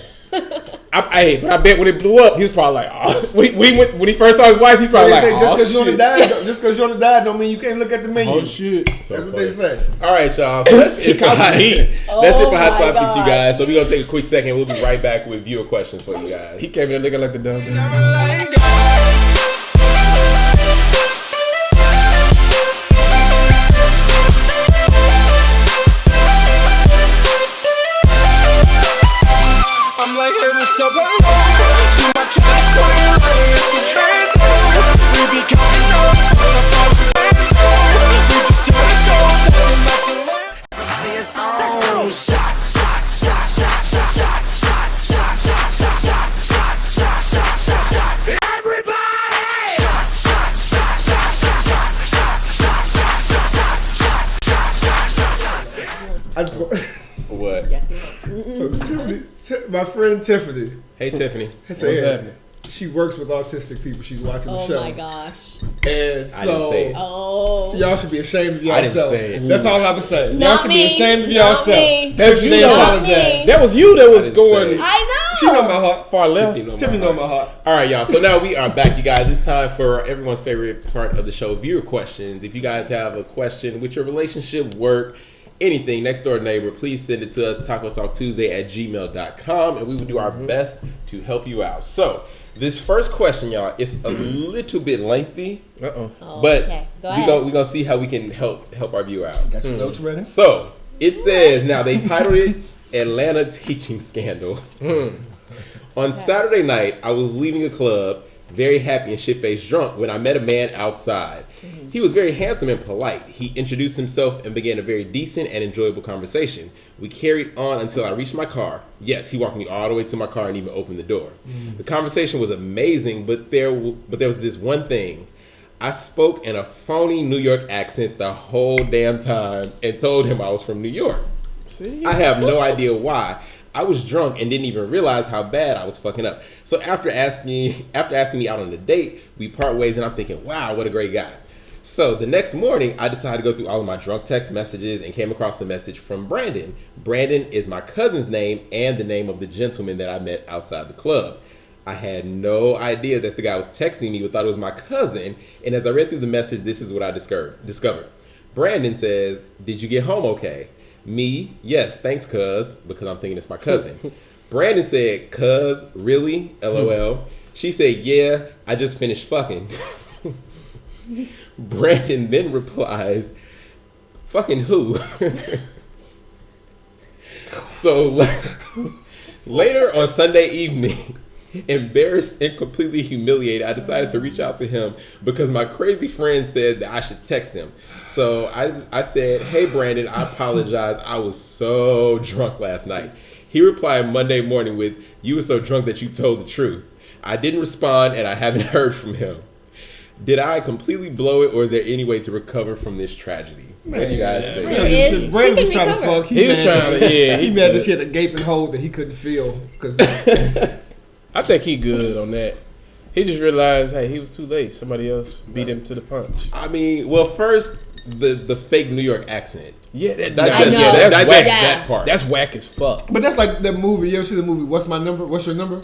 But I bet when it blew up, he was probably like, oh. When he first saw his wife, he probably They like, say just oh, because you're on the shit. diet, just because you're on the diet, don't mean you can't look at the menu. Oh, shit. That's what they say. All right, y'all. So that's it for cost hot, me. that's it for hot my topics, you God. guys. So we're gonna take a quick second. We'll be right back with viewer questions for you guys. He came in there looking like the dumb. Never let go. I'm like, hey, what's up, hello? See my track, quite right at the band. We be counting up, on the phone, we just here to go, talking about your life. It's on. Shots, shots, shots, shots, shots, shots, shots, shots, shots, shots, shots, shots, shots, shots, shots, shots. Everybody! Shots, shots, shots, shots, shots, shots, shots, shots, shots, shots, shots, shots, shots, shots, shots. I just want. What? So Tiffany, my friend Tiffany, Hey, Tiffany. What's happening? she works with autistic people. She's watching the Oh show. my gosh. And so I didn't say it. Oh. y'all should be ashamed of I didn't yourself. say it. That's all I'm saying. Y'all Not should me. be ashamed of Not yourself. me. That's you, They though. apologize. That was you that was didn't going say it. I know. She know my heart. far left. Tiffany know my heart. All right, y'all. So now we are back, you guys. It's time for everyone's favorite part of the show, viewer questions. If you guys have a question with your relationship, work, anything, next door neighbor, please send it to us, tacotalktuesday@gmail.com, and we will do our best to help you out. So this first question, y'all, is a little bit lengthy, Uh-oh. Oh, but okay. Go we're ahead. gonna see how we can help our viewer out. Got your notes ready? So it says, now they titled it Atlanta Teaching Scandal. On Saturday night, I was leaving a club, very happy and shit-faced drunk, when I met a man outside. He was very handsome and polite. He introduced himself and began a very decent and enjoyable conversation. We carried on until I reached my car. Yes, he walked me all the way to my car and even opened the door. The conversation was amazing, but there was this one thing. I spoke in a phony New York accent the whole damn time and told him I was from New York. See? I have no idea why. I was drunk and didn't even realize how bad I was fucking up. So after asking me out on a date, we part ways and I'm thinking, wow, what a great guy. So the next morning, I decided to go through all of my drunk text messages and came across a message from Brandon. Brandon is my cousin's name and the name of the gentleman that I met outside the club. I had no idea that the guy was texting me, but thought it was my cousin. And as I read through the message, this is what I discovered. Brandon says, "Did you get home okay?" Me, "Yes, thanks, cuz," because I'm thinking it's my cousin. Brandon said, "Cuz, really? LOL." She said, "Yeah, I just finished fucking." Brandon then replies, "Fucking who?" So later on Sunday evening, embarrassed and completely humiliated, I decided to reach out to him because my crazy friend said that I should text him. So I said, "Hey Brandon, I apologize. I was so drunk last night." He replied Monday morning with, "You were so drunk that you told the truth." I didn't respond and I haven't heard from him. Did I completely blow it, or is there any way to recover from this tragedy? What do you guys think? is. Brandon She was can trying to recover. fuck. He was trying to, yeah. He mad that she had a gaping hole that he couldn't feel. Cause I think he good on that. He just realized, hey, he was too late. Somebody else beat him to the punch. I mean, well, first the fake New York accent. Yeah, That I just, know. yeah, that's that, whack. that part. That's whack as fuck. But that's like that movie. You ever see the movie What's My Number? What's Your Number?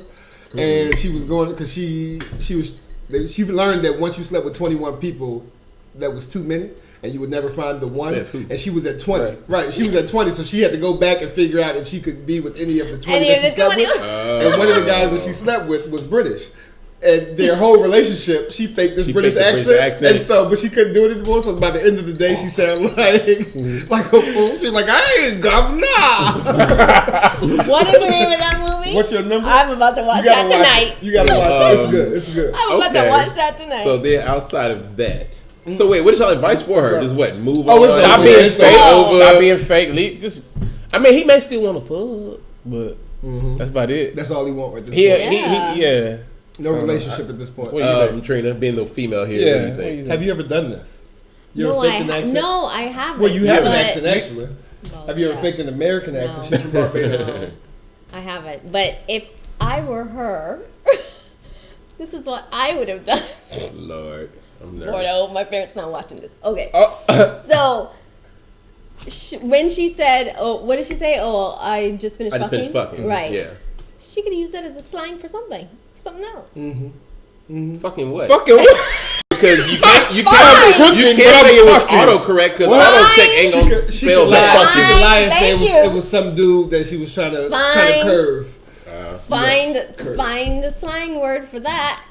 And she was going because she learned that once you slept with 21 people, that was too many, and you would never find the one. Says who? And she was at 20. Right. She was at 20, so she had to go back and figure out if she could be with any of the 20 Any that of she the slept 20. with. And one of the guys that she slept with was British. And their whole relationship, she faked this She British faked the accent, British accent. and so, but she couldn't do it anymore. So by the end of the day, she sounded like a fool. She was like, "I ain't governor." What is the name of that movie? What's your number? I'm about to watch You gotta that watch tonight. it. You gotta watch it. It's good. It's good. I'm about to watch that tonight. So then outside of that. So wait, what is y'all advice for her? Just what? Move Oh, on? it's Stop over. being It's fake. over. Stop being fake. I mean, he may still want to fuck, but that's about it. That's all he want right this He, point. yeah. No relationship at this point. What do you think? Trina, being the female here, Yeah. what do you think? Have you ever done this? You no, ever faked an accent? no, I haven't. Well, you have an but- accent actually. Well, Have you ever yeah. faked an American accent? No. She's from Barbados. No, I haven't. But if I were her, this is what I would have done. Oh, Lord, I'm Lord, nervous. I hope my parents not watching this. Okay. Oh, So when she said, "Oh, what did she say? Oh, I just finished I just fucking." finished fucking. Right. Yeah. She could have used that as a slang for something else. Fucking what? Fucking what? Because you can't say But I'm it was fucking. autocorrect because autocheck ain't gonna She spell could that. lie. She could lie and say Thank you. it was some dude that she was trying to Fine. curve. Find the slang word for that.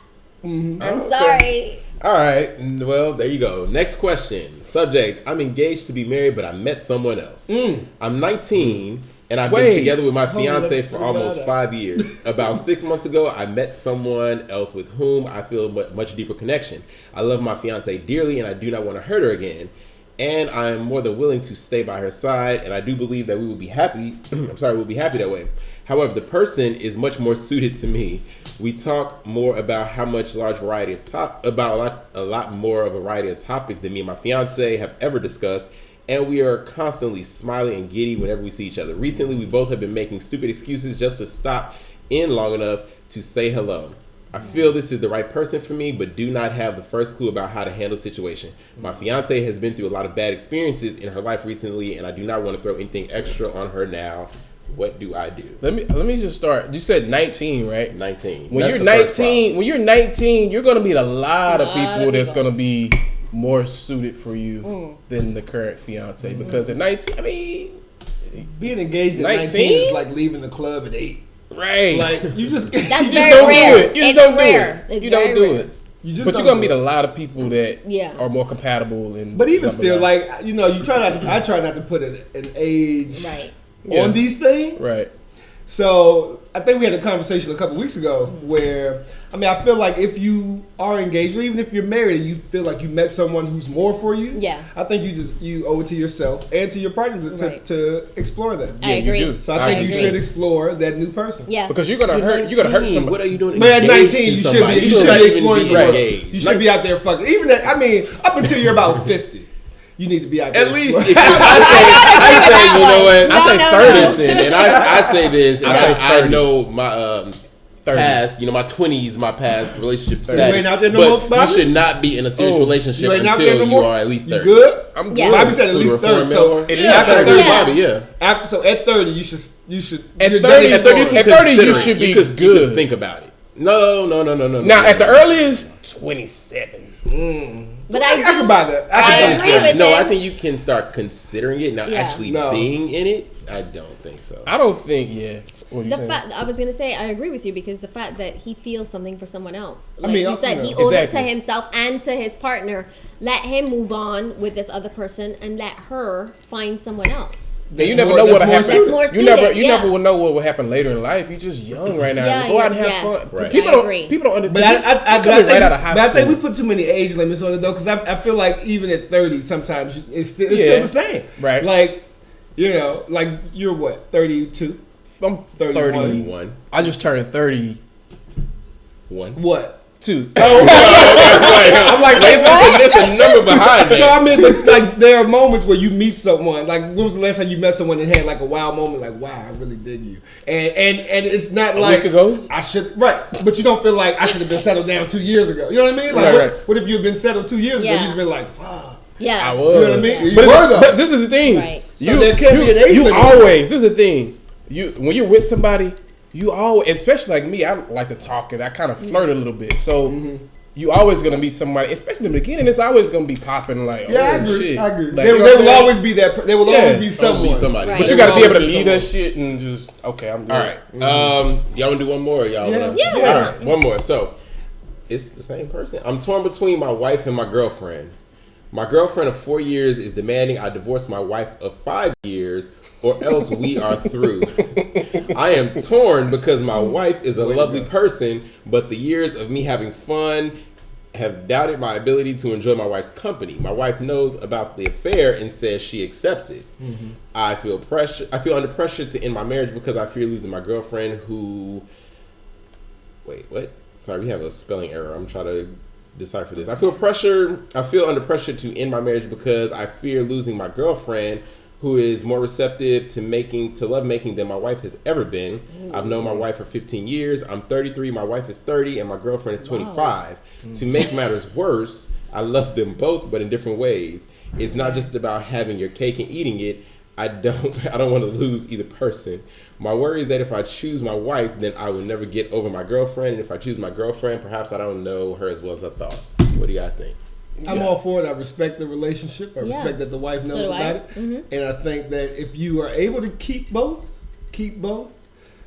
I'm sorry. All right. Well, there you go. Next question. Subject: I'm engaged to be married, but I met someone else. I'm 19, and I've been together with my fiance for almost 5 years. About 6 months ago, I met someone else with whom I feel a much deeper connection. I love my fiance dearly, and I do not want to hurt her again. And I am more than willing to stay by her side, and I do believe that we will be happy. We'll be happy that way. However, the person is much more suited to me. We talk more about a lot more of a variety of topics than me and my fiance have ever discussed, and we are constantly smiling and giddy whenever we see each other. Recently, we both have been making stupid excuses just to stop in long enough to say hello. I feel this is the right person for me, but do not have the first clue about how to handle the situation. My fiance has been through a lot of bad experiences in her life recently, and I do not want to throw anything extra on her now. What do I do? Let me just start. You said 19, right? 19. When That's you're the first 19, you're gonna meet a lot of people that's gonna be more suited for you than the current fiance. Because at 19, I mean, Being engaged at 19 19 is like leaving the club at 8. right? Like you just That's you just very don't rare. do it. You just It's don't rare. do it. It's You don't very do rare. it. You just But you're don't gonna meet do a it. lot of people that Yeah. are more compatible and. But even blah, blah, still, blah. like you try not. I try not to put an age Right. Yeah. on these things. Right. So I think we had a conversation a couple weeks ago where I feel like if you are engaged, or even if you're married and you feel like you met someone who's more for you, Yeah. I think you owe it to yourself and to your partner Right. to explore that. I agree. You do. So I think you agree. should explore that new person. Yeah. Because you're gonna hurt somebody. What are you doing? But at engaged 19, to you should somebody? be. You should not be even exploring be the world. engaged. You should be out there fucking. Even up until you're about 50, you need to be out there. At least if exploring. I say, you know what? No, I say no, 30. no. Listen, and I say this, and I say I 30. know my 30. past, my 20s, my past relationship You ain't status. out there no more, But you Bobby? should not be in a serious relationship You ain't out there until no you more? are at least You 30. good? I'm Yeah. good. Bobby said at least Reform 30. So Miller? At least Yeah, after 30, Yeah. Bobby, yeah. at 30, you should. At you're 30, done at 30, exploring. at 30, you Consider it. should be you could good. think about it. No. Now, at the earliest, 27. But I can buy that. I can agree buy that. with No, him. I think you can start considering it. Now, Yeah. actually No. being in it, I don't think so. I don't think, What are you The saying? fact I was gonna say I agree with you because the fact that he feels something for someone else, like mean, you said, you know. he owes it to Exactly. himself and to his partner. Let him move on with this other person and let her find someone else. And you That's never more- know that's what'll more happen. suited. more You suited, never yeah. will know what will happen later in life. You're just young right now. Yeah, Go out and have yes. fun. Right. People I don't. agree. People don't understand. But I coming think, right out of high but I think we school. put too many age limits on it though, because I feel like even at 30, sometimes it's still Yeah. the same. Right. Like, like you're what, 32? I'm 31. 31. I just turned 31. What? I'm like, there's a number behind So that. I mean, but, like there are moments where you meet someone. Like when was the last time you met someone and had like a wow moment? Like wow, I really dig you. And it's not like week ago? I should but you don't feel like I should have been settled down 2 years ago. You know what I mean? Like Right. what if you had been settled 2 years ago? Yeah. You'd have been like, fuck. Yeah, I was. You know what I mean? Yeah. You But, were though. but this is the thing. Right. So there can't be an age you limit. always. This is the thing. You when you're with somebody, you always, especially like me, I like to talk and I kind of flirt a little bit. So you always gonna be somebody, especially in the beginning. It's always gonna be popping like, Yeah, I oh agree. shit. I agree. Like, there you know there what will I'm always be that. There will Yeah. always be someone. somebody. Right. But you There gotta will be able to always lead someone. that shit and just okay. I'm good. All right. Y'all want to do one more? Or y'all Yeah. wanna? Yeah, All why right. One more. So, it's the same person. I'm torn between my wife and my girlfriend. My girlfriend of 4 years is demanding I divorce my wife of 5 years or else we are through. I am torn because my wife is a lovely person, but the years of me having fun have doubted my ability to enjoy my wife's company. My wife knows about the affair and says she accepts it. I feel under pressure to end my marriage because I fear losing my girlfriend who... Wait, what? Sorry, we have a spelling error. I'm trying to decipher this. I feel under pressure to end my marriage because I fear losing my girlfriend who is more receptive to lovemaking than my wife has ever been. I've known my wife for 15 years. I'm 33, my wife is 30, and my girlfriend is 25. To make matters worse, I love them both, but in different ways. It's not just about having your cake and eating it. I don't want to lose either person. My worry is that if I choose my wife, then I will never get over my girlfriend. And if I choose my girlfriend, perhaps I don't know her as well as I thought. What do you guys think? I'm all for it. I respect the relationship. I respect that the wife knows about it. And I think that if you are able to keep both.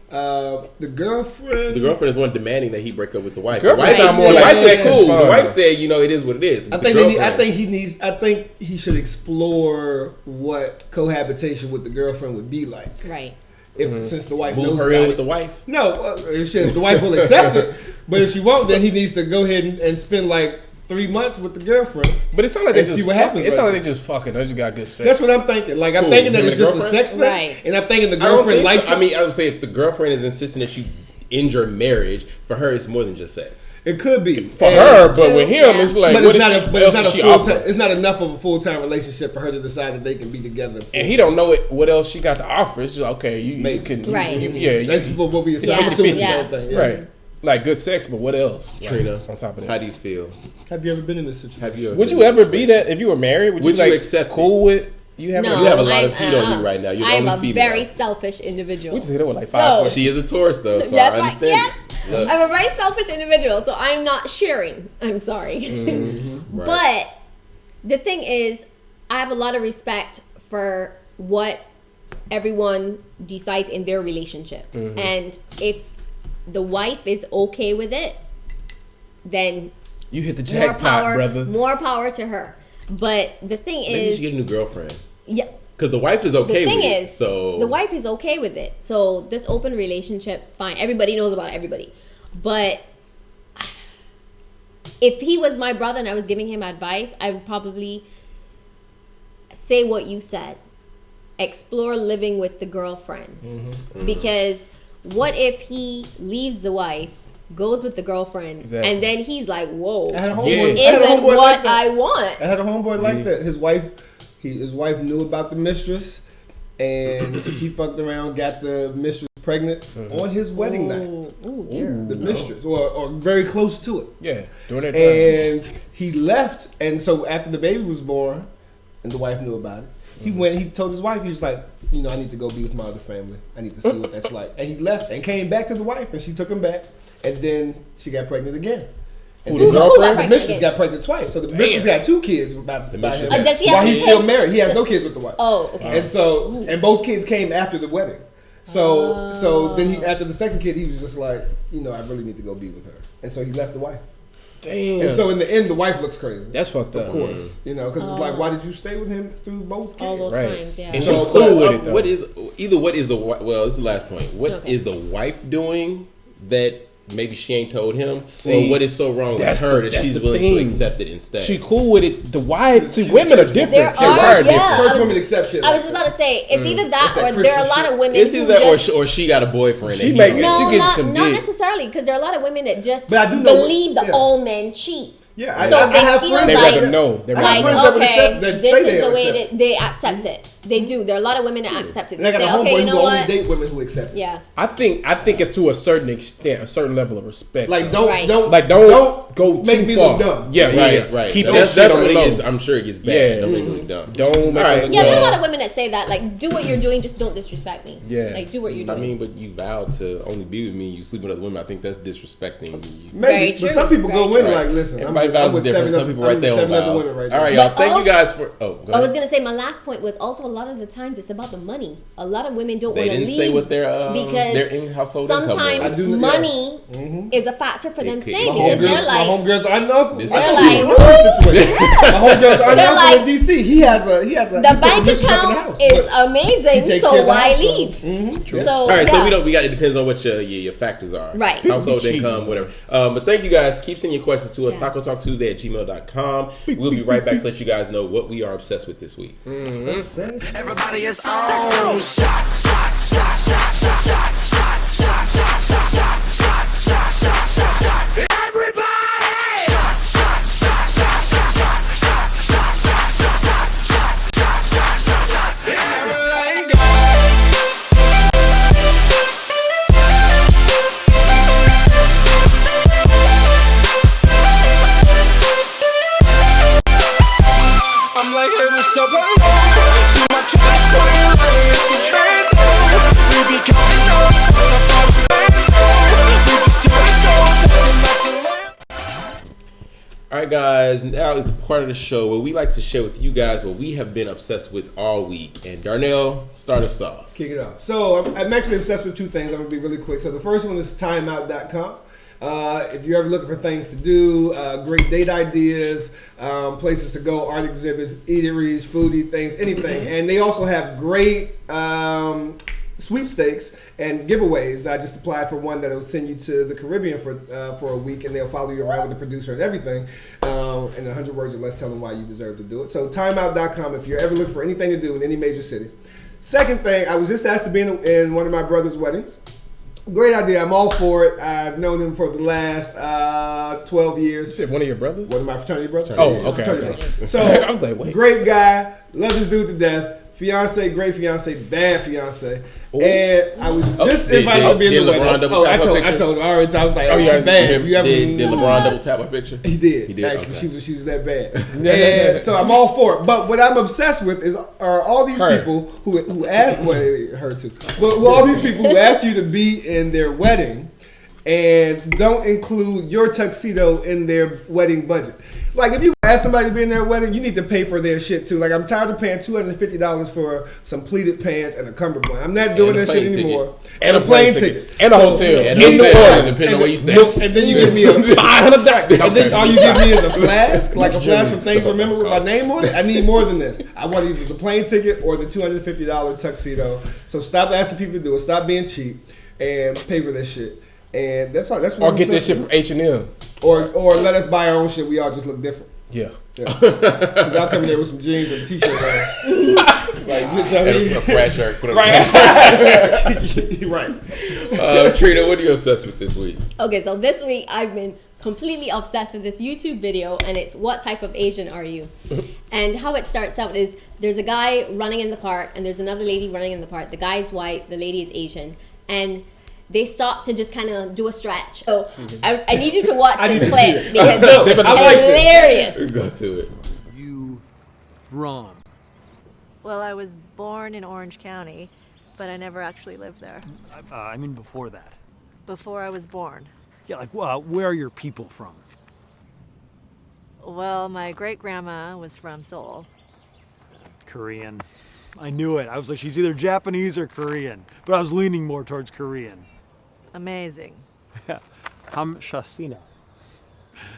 The girlfriend is one demanding that he break up with the wife. Girlfriend the wife sound more like sex and cool. fun. The wife said, it is what it is. I think he should explore what cohabitation with the girlfriend would be like. Right. Since the wife Move knows her about in with it. the wife. No, if the wife will accept it, but if she won't, then he needs to go ahead and spend like 3 months with the girlfriend. But it sounds like they just see what happens. It sounds like they just fucking. They just got good sex. That's what I'm thinking. Like I'm Who, thinking that him it's and the just a girlfriend? sex thing, Right. and I'm thinking the I don't girlfriend think likes so. it. I mean, I would say if the girlfriend is insisting that you end your marriage, for her it's more than just sex. It could be for her, but with him, Yeah. it's like, but what it's is not she, a, but what it's else not does a she full offer? time. It's not enough of a full time relationship for her to decide that they can be together. And he don't know what else she got to offer. It's just okay. You can Right. That's what we assume. Yeah. Assuming Yeah. the same thing. Yeah. right. Like good sex, but what else? Trina, Like, on top of that, how do you feel? Have you ever been in this situation? would you ever be that if you were married? Would Would you you like accept cool with you having? No, You have a lot of I'm- heat on you right now. You're the I'm only a female. very selfish individual. We just hit it with like So- 5 questions. She is a Taurus though, so That's I right. understand. Yes. Look. I'm a very selfish individual, so I'm not sharing. I'm sorry. Right. But the thing is, I have a lot of respect for what everyone decides in their relationship. And if the wife is okay with it, then You hit the more jackpot, power, brother. more power to her. But the thing Maybe you is, should get a new girlfriend. yeah. Because the wife is okay The thing with it. is, So the wife is okay with it. So this open relationship, fine. Everybody knows about everybody. But if he was my brother and I was giving him advice, I would probably say what you said. Explore living with the girlfriend. Because what if he leaves the wife, goes with the girlfriend, Exactly. and then he's like, whoa, I had a this homeboy, I had a isn't homeboy what like that. I want. I had a homeboy like that. His wife knew about the mistress, and he fucked around, got the mistress pregnant on his wedding night. Ooh, dear. The mistress, or very close to it. Yeah, during that time. And he left, and so after the baby was born, and the wife knew about it, he went. He told his wife, he was like, I need to go be with my other family. I need to see what that's like. And he left and came back to the wife, and she took him back, and then she got pregnant again. And Who, the then girlfriend? The mistress got pregnant twice. So the mistress got 2 kids by mistress- him. Does he have While he's kids? still married, he has no kids with the wife. Oh, okay. And so, and both kids came after the wedding. So then he, after the second kid, he was just like, I really need to go be with her. And so he left the wife. Damn. And so in the end, the wife looks crazy. That's fucked up. Of course, because it's like, why did you stay with him through both kids? All those Right. times, yeah. And So, she's cool with it, though. what is the well? This is the last point. What is Okay. the wife doing that maybe she ain't told him, See, or what is so wrong with that's her the- that that's she's the willing thing. to accept it instead? She cool with it. The wife, see, She's women are church- different. There Kids are, different. yeah. Church I was- women accept shit. I was just about to say, it's either that that or there are a Christian lot of shit. women It's who either that, just or she got a boyfriend. She and he make don't it- know. she no, gets some not dick. necessarily, because there are a lot of women that just But I do know what- believe that yeah. all men cheat. Yeah, So I they have feel friends They like- rather know. They I have rather friends know. that would Okay, accept- that this say is they the way accept that they accept it. They do. There are a lot of women that accept it. And I They got say, a homeboy okay, you who know only what? date women who accept it. Yeah. I think it's to a certain extent, a certain level of respect. Like though. Right. don't go make too me far. look dumb. Yeah, Right, right. Keep That's that shit on when the it low. gets. I'm sure it gets bad. Yeah. Don't make me look dumb. Don't make All right. it look Yeah, there are a dumb. lot of women that say that. Like, do what you're doing, just don't disrespect me. Yeah. Like, do what you're I doing. mean, but you vowed to only be with me. You sleep with other women. I think that's disrespecting you. Maybe, Very but true. some people go Very in true. like, listen, Everybody I'm vows with different. 7 Some other- people I'm write with their own 7 other vows. women right All right, now. y'all. But Thank you also- guys for. Oh, go I was ahead. gonna say my last point was also a lot of the times it's about the money. A lot of women don't They want to didn't leave say what their because in-household income was. sometimes I do- yeah. money is a factor for them It could- staying My because they're My like, homegirls, I know. This I is told true. you my current situation. My homegirls, I They're know like, in DC. He has a the he put bank mistress up in the account house, is but amazing, he takes so care of the why house, leave? True. So All right, yeah. so it depends on what your factors are. Right. Household People be income, cheating. whatever. But thank you guys. Keep sending your questions to us. Yeah. TacoTalkTuesday@gmail.com. We'll be right back to let you guys know what we are obsessed with this week. Everybody is on. Shots, shots, shots, shots, shots, shots, shots, shots, shots, shots, shots, shots, shots, shots, shots, shots. Everybody! Shots, shots, shots, shots, shots, shots, shots, shots, shots, shots, shots, shots, shots, shots, shots, shots. Everything I'm like, hey, what's up? See my track, if you bend low. We be counting up all of our bando. We just here to go, talking about your land. All right, guys. Now is the part of the show where we like to share with you guys what we have been obsessed with all week. And Darnell, start us off. Kick it off. So I'm actually obsessed with two things. I'm gonna be really quick. So the first one is timeout.com. If you're ever looking for things to do, great date ideas, places to go, art exhibits, eateries, foodie things, anything. And they also have great sweepstakes and giveaways. I just applied for one that will send you to the Caribbean for a week, and they'll follow you around with the producer and everything. In 100 words or less, tell them why you deserve to do it. So timeout.com if you're ever looking for anything to do in any major city. Second thing, I was just asked to be in one of my brother's weddings. Great idea. I'm all for it. I've known him for the last 12 years. Shit, one of your brothers? One of my fraternity brothers. Oh, Yeah, okay. fraternity Okay. brother. So, I was like, wait. great guy. Love this dude to death. Fiance, great fiance, bad fiance. And I was just invited to be in the LeBron wedding. double tap her I picture? told him. I was like, Oh, oh, yeah. she's bad. You ever Did LeBron double tap her picture? He did. He did, Actually, okay. she was that bad. And so I'm all for it. But what I'm obsessed with are all these Her. people who ask her too. But all these people who ask you to be in their wedding and don't include your tuxedo in their wedding budget. Like, if you ask somebody to be in their wedding, you need to pay for their shit too. Like, I'm tired of paying $250 for some pleated pants and a cummerbund. I'm not doing a that shit plane ticket. And And a plane ticket. And a hotel. And In New hotel, Orleans. depending on where you stay. And then you give me a $500. and then all you give me is a flask, like a flask from things So- remember with my name on it. I need more than this. I want either the plane ticket or the $250 tuxedo. So stop asking people to do it. Stop being cheap and pay for this shit. And that's all. That's what Or I'm get this obsessed shit from H&M. with. Or let us buy our own shit. We all just look different. Yeah. Because I'll come in there with some jeans and a t-shirt on. Like, bitch, I And mean, a fresh shirt. Put on right. Trina, what are you obsessed with this week? Okay, so this week I've been completely obsessed with this YouTube video, and it's what type of Asian are you? And how it starts out is there's a guy running in the park, and there's another lady running in the park. The guy is white, the lady is Asian, and they stop to just kind of do a stretch. So I need you to watch I need this to see clip it. because Let's go. it's I like this. hilarious. Go to it. You from? Well, I was born in Orange County, but I never actually lived there. I mean before that. Before I was born. Yeah, like where are your people from? Well, my great-grandma was from Seoul. Korean. I knew it. I was like, she's either Japanese or Korean, but I was leaning more towards Korean. Amazing. Hamshasina.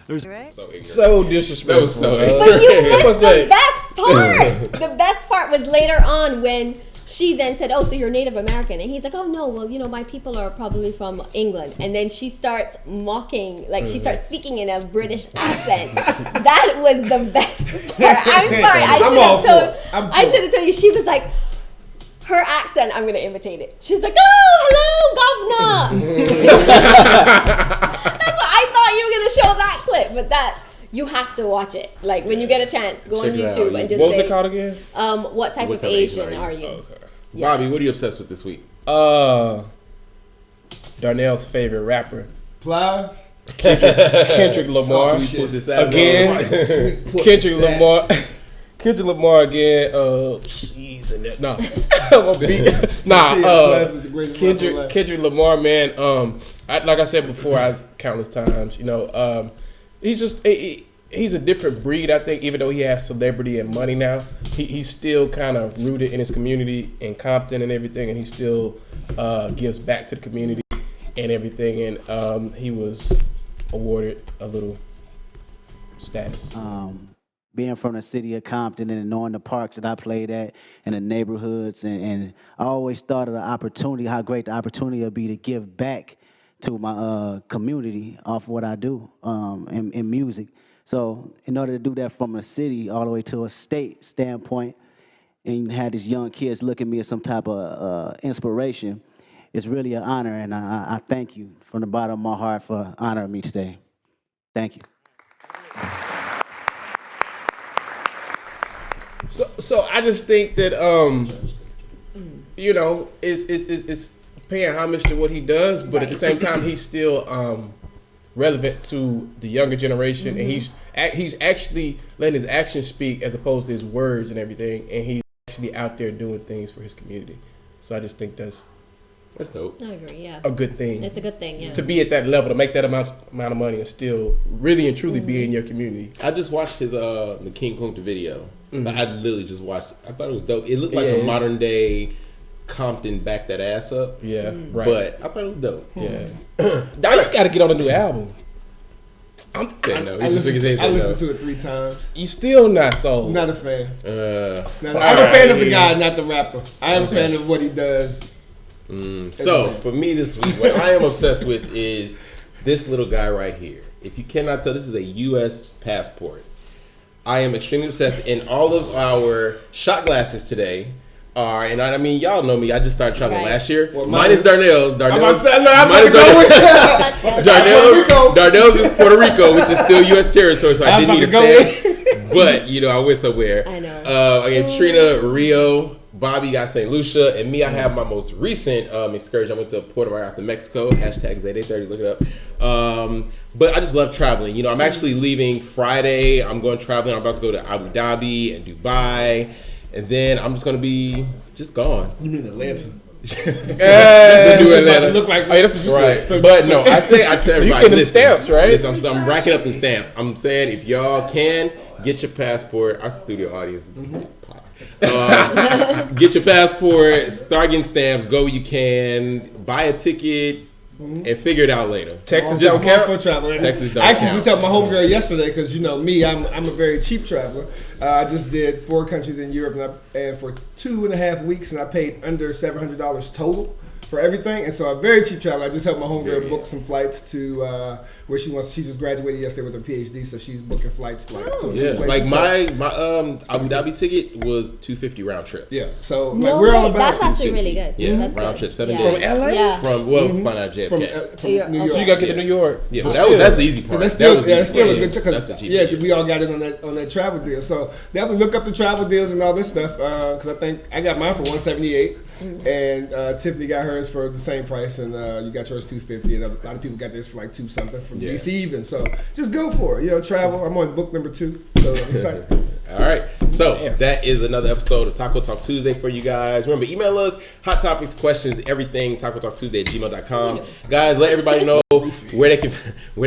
There's Right? So ignorant. So disrespectful. That was so bro. But you What's missed the that? best part. The best part was later on when she then said, "Oh, so you're Native American?" And he's like, "Oh no, well, you know, my people are probably from England." And then she starts mocking, like she starts speaking in a British accent. That was the best part. I'm sorry, I'm all for it. I'm for I it. should have told you. She was like, her accent. I'm gonna imitate it. She's like, "Oh, hello, governor." That's what I thought you were gonna show that clip, but that. You have to watch it. Like when you get a chance, go Check on it out. YouTube and just What was say, it called again? what type of Asian are you? Okay. Bobby, what are you obsessed with this week? Darnell's favorite rapper, Plies. Kendrick Lamar. Sweet pussy salad. Again. Kendrick Lamar. Kendrick Lamar again. Season that. Nah. Plies is the greatest rapper alive. Kendrick Lamar, man. Like I said before, countless times. You know, he's just he's a different breed. I think, even though he has celebrity and money now, he's still kind of rooted in his community in Compton and everything, and he still gives back to the community and everything. And he was awarded a little status. Being from the city of Compton and knowing the parks that I played at and the neighborhoods, and I always thought of the opportunity, how great the opportunity would be to give back to my community off what I do in music. So in order to do that from a city all the way to a state standpoint, and have these young kids look at me as some type of inspiration, it's really an honor, and I thank you from the bottom of my heart for honoring me today. Thank you. So I just think that you know, it's paying homage to what he does, but at the same time he's still relevant to the younger generation, and he's actually letting his actions speak as opposed to his words and everything, and he's actually out there doing things for his community. So I just think that's dope. I agree. Yeah. A good thing. It's a good thing. Yeah. To be at that level, to make that amount of money, and still really and truly be in your community. I just watched his the King Kunta video. I literally just watched. I thought it was dope. It looked like a modern day Compton back that ass up. Yeah, right. But I thought it was dope. Yeah. Now you got to get on a new album. I listened to it 3 times. You still not sold? Not a fan. I'm a right. fan of the guy, not the rapper. I am a fan of what he does. So for me this week, what I am obsessed with is this little guy right here. If you cannot tell, this is a U.S. passport. I am extremely obsessed. In all of our shot glasses today are, and I mean, y'all know me. I just started traveling last year. Well, mine is Darnell's. Darnell's is Puerto Rico, which is still U.S. territory, so I didn't need a stamp. But, you know, I went somewhere. I know. I gave Trina, Rio, Bobby got St. Lucia, and me, I have my most recent excursion. I went to Puerto Vallarta, Mexico. Hashtag Zayday30, look it up. But I just love traveling. You know, I'm actually leaving Friday. I'm going traveling. I'm about to go to Abu Dhabi and Dubai. And then I'm just going to be just gone. You mean Atlanta? That's the new Atlanta. Look like that's what you said. But no, I tell everybody, you get them stamps, right? Listen, I'm racking up them stamps. I'm saying if y'all can get your passport, our studio audience. Get your passport, start getting stamps, go where you can, buy a ticket, and figure it out later. Texas don't count for traveling. Texas don't I actually count. just helped my homegirl yesterday because you know me, I'm a very cheap traveler. I just did 4 countries in Europe and for 2.5 weeks, and I paid under $700 total for everything. And so I'm very cheap traveler. I just helped my homegirl book some flights to where she wants. She just graduated yesterday with her PhD, so she's booking flights to a few places. Like my Abu Dhabi ticket was $250 round trip. Yeah, so No like we're all way. about That's actually really good. Yeah, That's round good. trip 7 Yeah. days. From LA? Yeah. From find out JFK. from New York. So you got to get to New York. Yeah, But but that's the easy part. That's still, That was the that's easy still part. a good That's the because cheap we all got it on that travel deal. So definitely look up the travel deals and all this stuff because I think I got mine for $178 and Tiffany got hers for the same price and you got yours $250 and a lot of people got this for like $2 something from DC even. So just go for it. You know, travel. I'm on book number 2, so I'm excited. All right. So that is another episode of Taco Talk Tuesday for you guys. Remember, email us hot topics, questions, everything. TacoTalkTuesday@gmail.com. Guys, let everybody know where they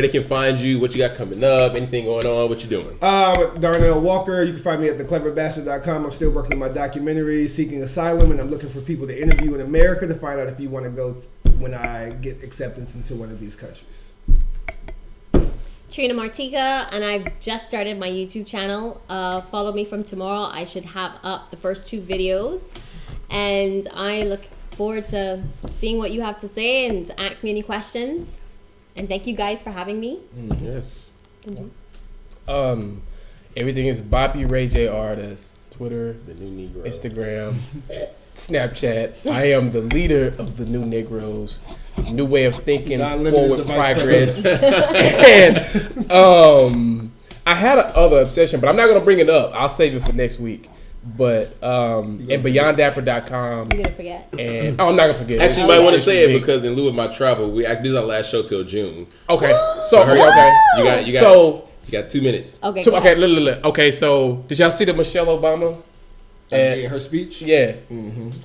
can find you, what you got coming up, anything going on, what you doing. Darnell Walker. You can find me at thecleverbastard.com. I'm still working on my documentary, Seeking Asylum, and I'm looking for people to interview in America to find out if you want to go when I get acceptance into one of these countries. Trina Martika, and I've just started my YouTube channel. Follow me from tomorrow. I should have up the first 2 videos, and I look forward to seeing what you have to say and ask me any questions. And thank you guys for having me. Yes. Everything is Bobby Ray J Artist. Twitter, The New Negro. Instagram, Snapchat. I am the leader of the New Negroes. New way of thinking, forward progress. And I had another obsession, but I'm not gonna bring it up. I'll save it for next week. But and BeyondDapper.com. You're gonna forget. And I'm not gonna forget. Actually, you might want to say it because in lieu of my travel, this is our last show till June. Okay. So hurry okay. You got 2 minutes. Okay. Look. Okay. So did y'all see the Michelle Obama? Her speech. Yeah.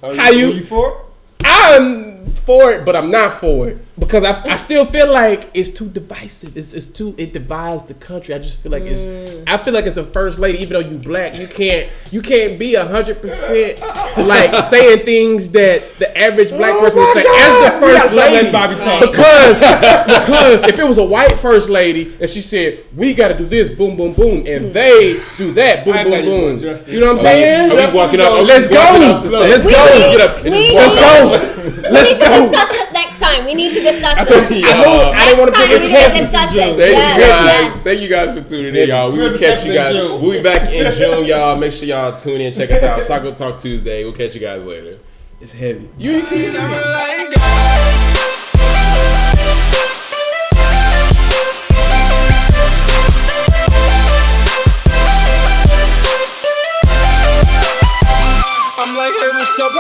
How you for it? I'm for it, but I'm not for it because I still feel like it's too divisive. It divides the country. I just feel like I feel like it's the first lady. Even though you black, you can't be 100% like saying things that the average black person would say as the first lady. Because if it was a white first lady and she said we got to do this, boom, boom, boom, and they do that, boom, boom, boom. You know what I'm saying? Are we walking up? Let's go. Let's go. Get up. Let's go. We need to discuss this next time. We need to discuss this. I didn't want to bring Next this time to we need to discuss this. Thank you guys for tuning in, y'all. We will catch you guys. We'll be back in June, y'all. Make sure y'all tune in. Check us out. Taco Talk Tuesday. We'll catch you guys later. It's heavy. I'm like, hey, what's up?